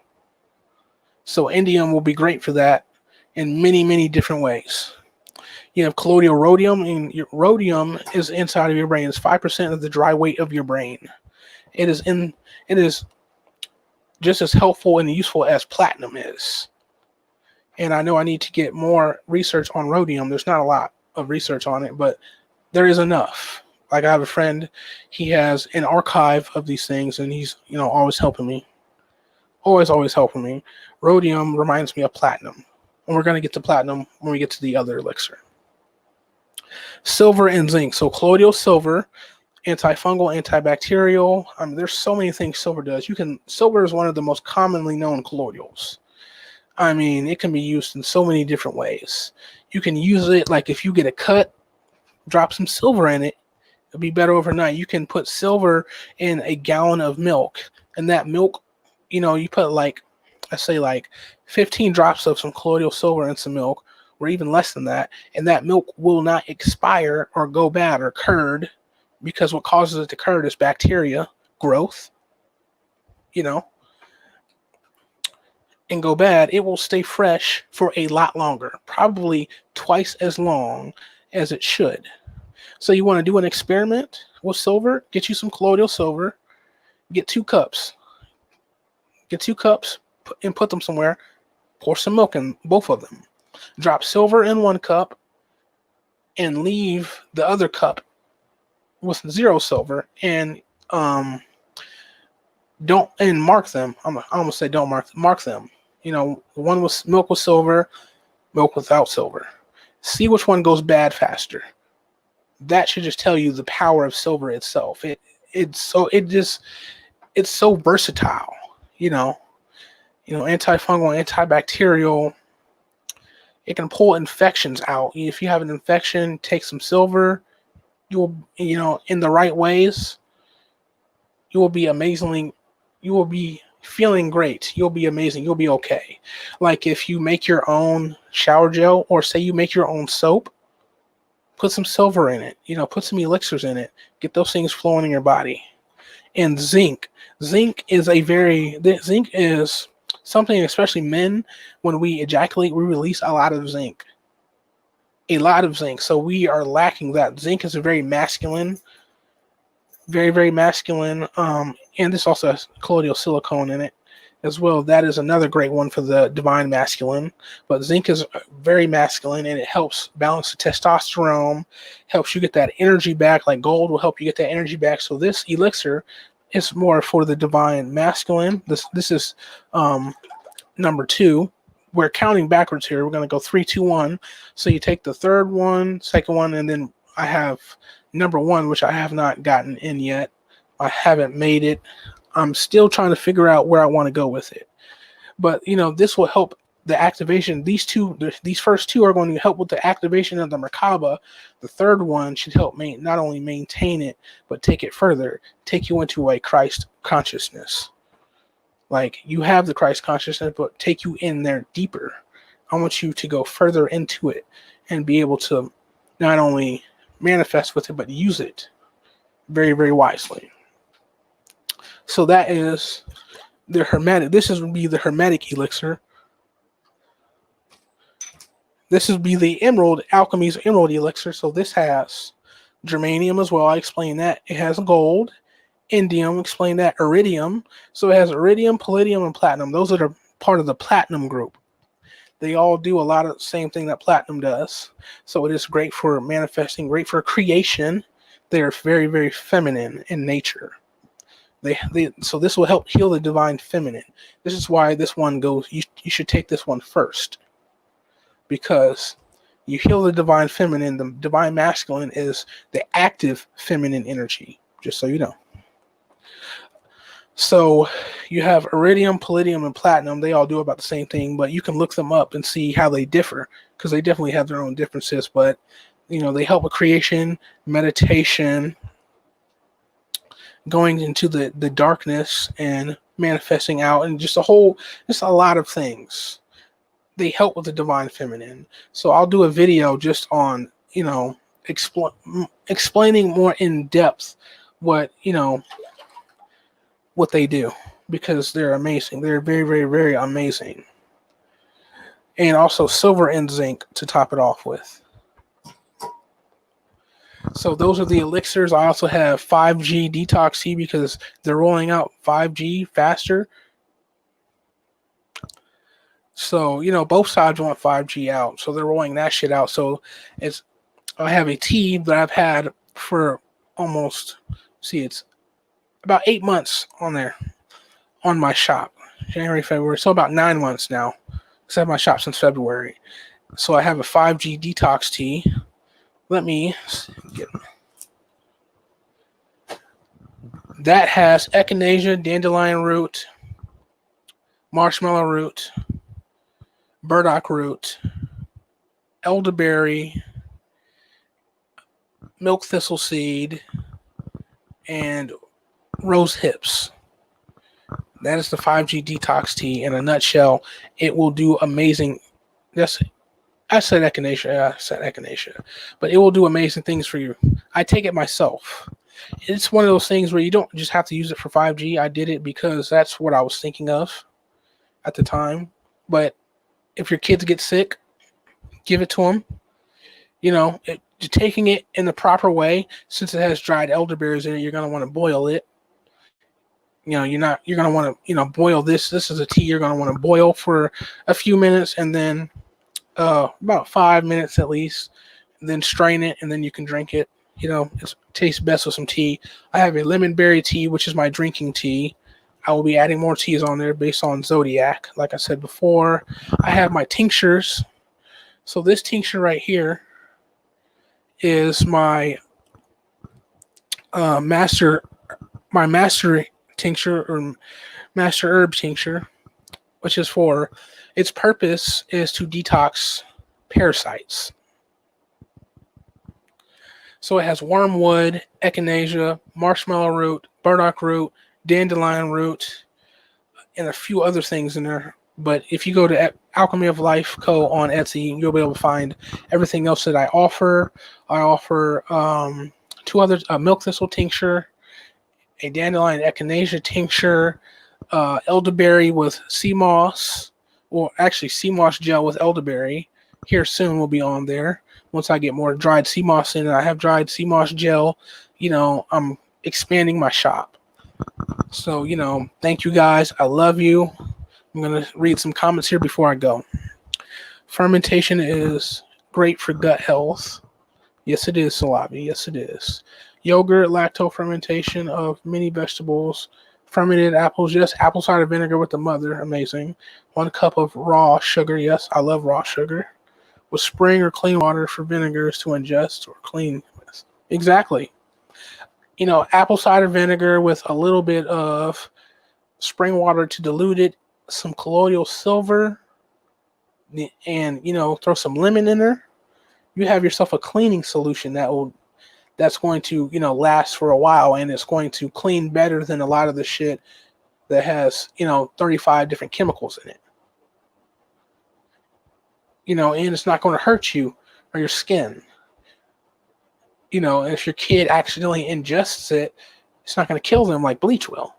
So indium will be great for that in many, many different ways. You have colloidal rhodium, and rhodium is inside of your brain. It's 5% of the dry weight of your brain. It is just as helpful and useful as platinum is. And I know I need to get more research on rhodium. There's not a lot of research on it, but there is enough. Like I have a friend, he has an archive of these things, and he's always helping me. Always helping me. Rhodium reminds me of platinum. And we're going to get to platinum when we get to the other elixir. Silver and zinc. So colloidal silver, antifungal, antibacterial. There's so many things silver does. Silver is one of the most commonly known colloidals. It can be used in so many different ways. You can use it like if you get a cut, drop some silver in it. It'll be better overnight. You can put silver in a gallon of milk, and that milk, you put like 15 drops of some colloidal silver in some milk, or even less than that, and that milk will not expire or go bad or curd, because what causes it to curd is bacteria growth, and go bad. It will stay fresh for a lot longer, probably twice as long as it should. So you want to do an experiment with silver, get you some colloidal silver, get 2 cups. Get 2 cups and put them somewhere. Pour some milk in both of them. Drop silver in 1 cup and leave the other cup with 0 silver, and don't mark them. I almost say don't mark them. One with milk with silver, milk without silver. See which one goes bad faster. That should just tell you the power of silver itself. It's so versatile. Antifungal, antibacterial. It can pull infections out. If you have an infection, take some silver. You'll, in the right ways, you will be amazingly, you will be feeling great. You'll be amazing. You'll be okay. Like if you make your own shower gel, or say you make your own soap, put some silver in it, put some elixirs in it, get those things flowing in your body. And zinc. Zinc is something, especially men, when we ejaculate, we release a lot of zinc. A lot of zinc. So we are lacking that. Zinc is a very masculine, very, very masculine. And this also has colloidal silicone in it as well. That is another great one for the divine masculine. But zinc is very masculine, and it helps balance the testosterone, helps you get that energy back. Like gold will help you get that energy back. So this elixir is more for the divine masculine. This is number 2. We're counting backwards here. We're going to go 3, 2, 1. So you take the third one, second one, and then I have number 1, which I have not gotten in yet. I haven't made it. I'm still trying to figure out where I want to go with it. But, this will help the activation. These first 2 are going to help with the activation of the Merkaba. The third one should help not only maintain it, but take it further, take you into a Christ consciousness. Like you have the Christ consciousness, but take you in there deeper. I want you to go further into it and be able to not only manifest with it, but use it very, very wisely. So that is the hermetic. This would be the hermetic elixir. This would be the alchemy's emerald elixir. So this has germanium as well. I explained that. It has gold, indium, explain that, iridium. So it has iridium, palladium, and platinum. Those are part of the platinum group. They all do a lot of the same thing that platinum does. So it is great for manifesting, great for creation. They're very, very feminine in nature. So this will help heal the divine feminine. This is why this one goes, you should take this one first. Because you heal the divine feminine. The divine masculine is the active feminine energy, just so you know. So you have iridium, palladium, and platinum. They all do about the same thing, but you can look them up and see how they differ, because they definitely have their own differences. But, they help with creation, meditation, going into the darkness and manifesting out, and just a lot of things. They help with the divine feminine. So I'll do a video just on, explaining more in depth what they do, because they're amazing. They're very, very, very amazing. And also silver and zinc to top it off with. So those are the elixirs. I also have 5G detox tea, because they're rolling out 5G faster. So, both sides want 5G out. So they're rolling that shit out. So I have a tea that I've had for it's about 8 months on my shop. January, February. So about 9 months now. Because I've had my shop since February. So I have a 5G detox tea. Let me get that. Has echinacea, dandelion root, marshmallow root, burdock root, elderberry, milk thistle seed, and rose hips. That is the 5G detox tea in a nutshell. It will do amazing. I said echinacea, but it will do amazing things for you. I take it myself. It's one of those things where you don't just have to use it for 5G. I did it because that's what I was thinking of at the time. But if your kids get sick, give it to them. Taking it in the proper way, since it has dried elderberries in it, you're going to want to boil it. You're going to want to, boil this. This is a tea you're going to want to boil for a few minutes, and then about 5 minutes at least, and then strain it, and then you can drink it. It tastes best with some tea. I have a lemon berry tea, which is my drinking tea. I will be adding more teas on there based on zodiac, like I said before. I have my tinctures. So this tincture right here is my master tincture, or master herb tincture, which is for its purpose is to detox parasites. So it has wormwood, echinacea, marshmallow root, burdock root, dandelion root, and a few other things in there. But if you go to Alchemy of Life Co. on Etsy, you'll be able to find everything else that I offer. I offer two others: a milk thistle tincture, a dandelion echinacea tincture, elderberry with sea moss, or actually sea moss gel with elderberry. Here soon will be on there. Once I get more dried sea moss in, and I have dried sea moss gel, I'm expanding my shop. So, thank you guys. I love you. I'm going to read some comments here before I go. Fermentation is great for gut health. Yes, it is, Salabi. Yes, it is. Yogurt, lacto fermentation of many vegetables, fermented apples. Yes, apple cider vinegar with the mother. Amazing. 1 cup of raw sugar. Yes, I love raw sugar. With spring or clean water for vinegars to ingest or clean. Exactly. Apple cider vinegar with a little bit of spring water to dilute it, some colloidal silver, and throw some lemon in there. You have yourself a cleaning solution that's going to last for a while, and it's going to clean better than a lot of the shit that has 35 different chemicals in it. And it's not going to hurt you or your skin. If your kid accidentally ingests it, it's not going to kill them like bleach will.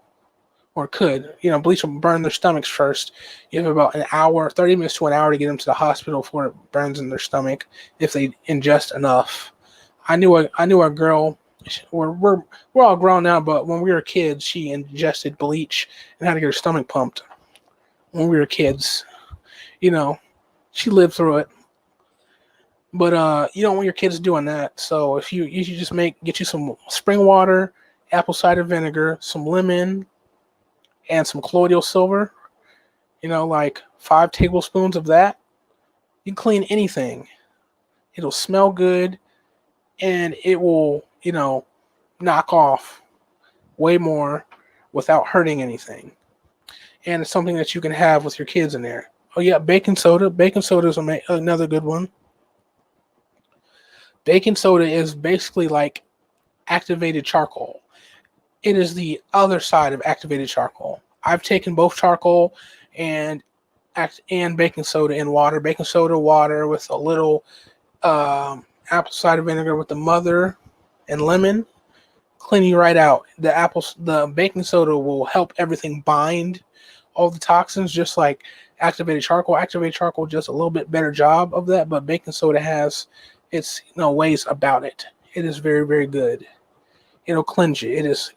Or could. Bleach will burn their stomachs first. You have about an hour, 30 minutes to an hour to get them to the hospital before it burns in their stomach if they ingest enough. I knew a girl. We're all grown now, but when we were kids, she ingested bleach and had to get her stomach pumped. When we were kids, she lived through it. But you don't want your kids doing that. So if you should just get you some spring water, apple cider vinegar, some lemon, and some colloidal silver, like 5 tablespoons of that. You can clean anything. It'll smell good, and it will, knock off way more without hurting anything. And it's something that you can have with your kids in there. Oh yeah, baking soda. Baking soda is another good one. Baking soda is basically like activated charcoal. It is the other side of activated charcoal. I've taken both charcoal and baking soda in water. Baking soda, water with a little apple cider vinegar with the mother and lemon, clean you right out. The baking soda will help everything bind all the toxins, just like activated charcoal. Activated charcoal does a little bit better job of that, but baking soda has its ways about it. It is very, very good. It'll cleanse you. It is,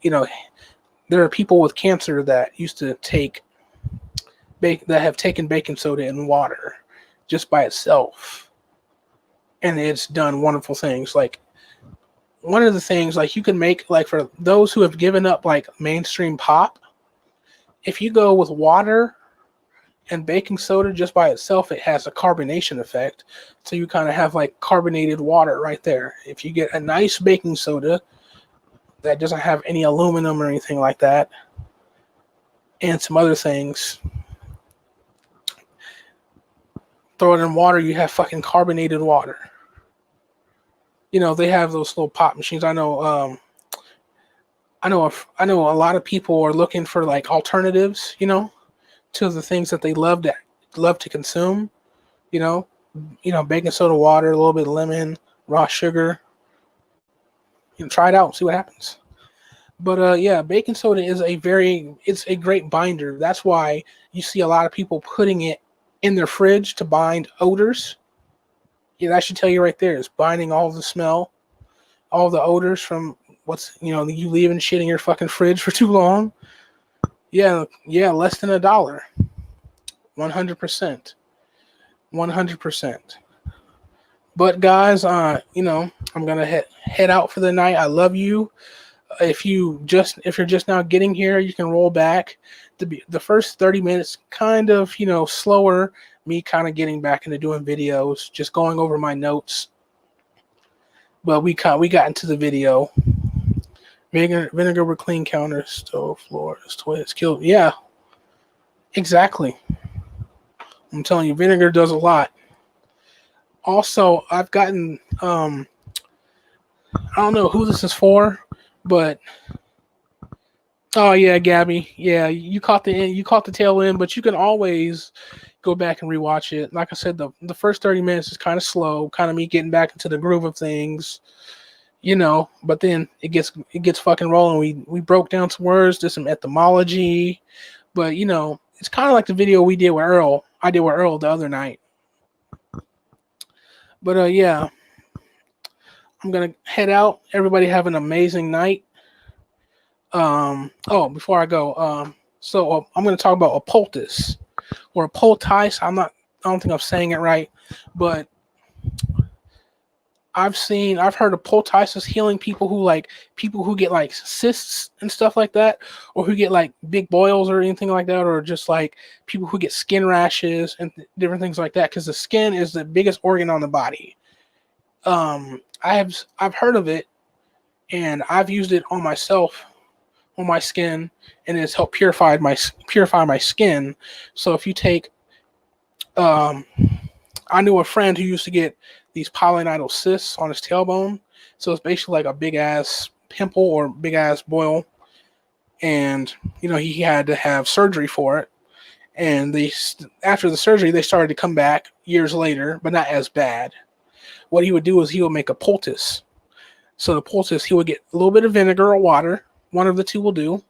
there are people with cancer that used to that have taken baking soda in water just by itself, and it's done wonderful things. Like one of the things, like you can make, like for those who have given up like mainstream pop, if you go with water and baking soda just by itself, it has a carbonation effect. So you kind of have like carbonated water right there. If you get a nice baking soda that doesn't have any aluminum or anything like that, and some other things, throw it in water, you have fucking carbonated water. They have those little pop machines. I know a lot of people are looking for like alternatives, to the things that they love to consume. Baking soda, water, a little bit of lemon, raw sugar. Try it out, see what happens. But yeah, baking soda is it's a great binder. That's why you see a lot of people putting it in their fridge to bind odors. Yeah, that should tell you right there. It's binding all the smell, all the odors from you leaving shit in your fucking fridge for too long. Yeah, less than $1. 100%. 100%. But guys, I'm gonna head out for the night. I love you. If you're just now getting here, you can roll back. The first 30 minutes, kind of slower. Me kind of getting back into doing videos, just going over my notes. But we got into the video. Vinegar with clean counters, stove, floors, toilets, killed. Yeah, exactly. I'm telling you, vinegar does a lot. Also, I've gotten, I don't know who this is for, but Oh yeah, Gabby. Yeah, you caught the end, you caught the tail end, but you can always go back and rewatch it. Like I said, the first 30 minutes is kind of slow, kind of me getting back into the groove of things, But then it gets fucking rolling. We broke down some words, did some etymology, but it's kind of like the video we did with Earl. I did with Earl the other night. But yeah, I'm gonna head out. Everybody have an amazing night. Oh, before I go, so I'm gonna talk about a poultice or a poultice. I don't think I'm saying it right, but I've heard of poultices healing people who get like cysts and stuff like that, or who get like big boils or anything like that, or just like people who get skin rashes and different things like that. Because the skin is the biggest organ on the body. I've heard of it, and I've used it on myself, on my skin, and it's helped purify my skin. So if you take, um, I knew a friend who used to get these pilonidal cysts on his tailbone. So it's basically like a big ass pimple or big ass boil, and he had to have surgery for it. And after the surgery, they started to come back years later, but not as bad. What he would do is he would make a poultice. So the poultice, he would get a little bit of vinegar or water. One of the two will do.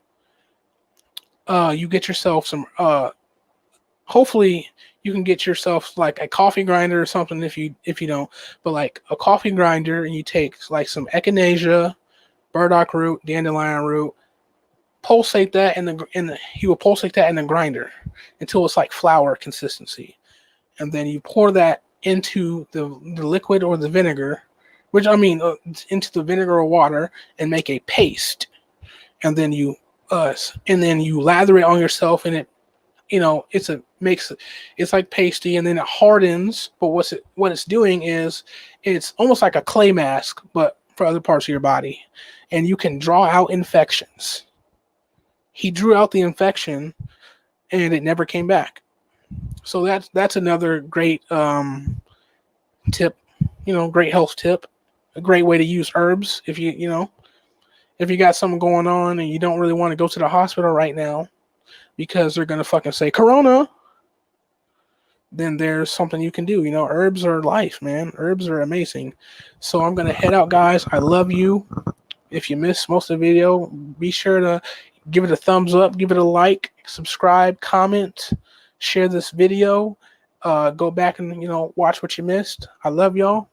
You get yourself some. Hopefully, you can get yourself like a coffee grinder or something if you don't. But like a coffee grinder, and you take like some echinacea, burdock root, dandelion root, pulsate that you will pulsate that in the grinder until it's like flour consistency, and then you pour that into the liquid or the vinegar, which I mean into the vinegar or water, and make a paste, and then you lather it on yourself, and it it's like pasty, and then it hardens. But what it's doing is it's almost like a clay mask, but for other parts of your body, and you can draw out infections. He drew out the infection, and it never came back. So that's another great tip, great health tip, a great way to use herbs if you got something going on and you don't really want to go to the hospital right now because they're gonna fucking say Corona. Then there's something you can do. Herbs are life, man. Herbs are amazing. So I'm gonna head out, guys. I love you. If you missed most of the video, be sure to give it a thumbs up, give it a like, subscribe, comment, share this video. Go back and watch what you missed. I love y'all.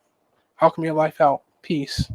Alchemy of Life out. Peace.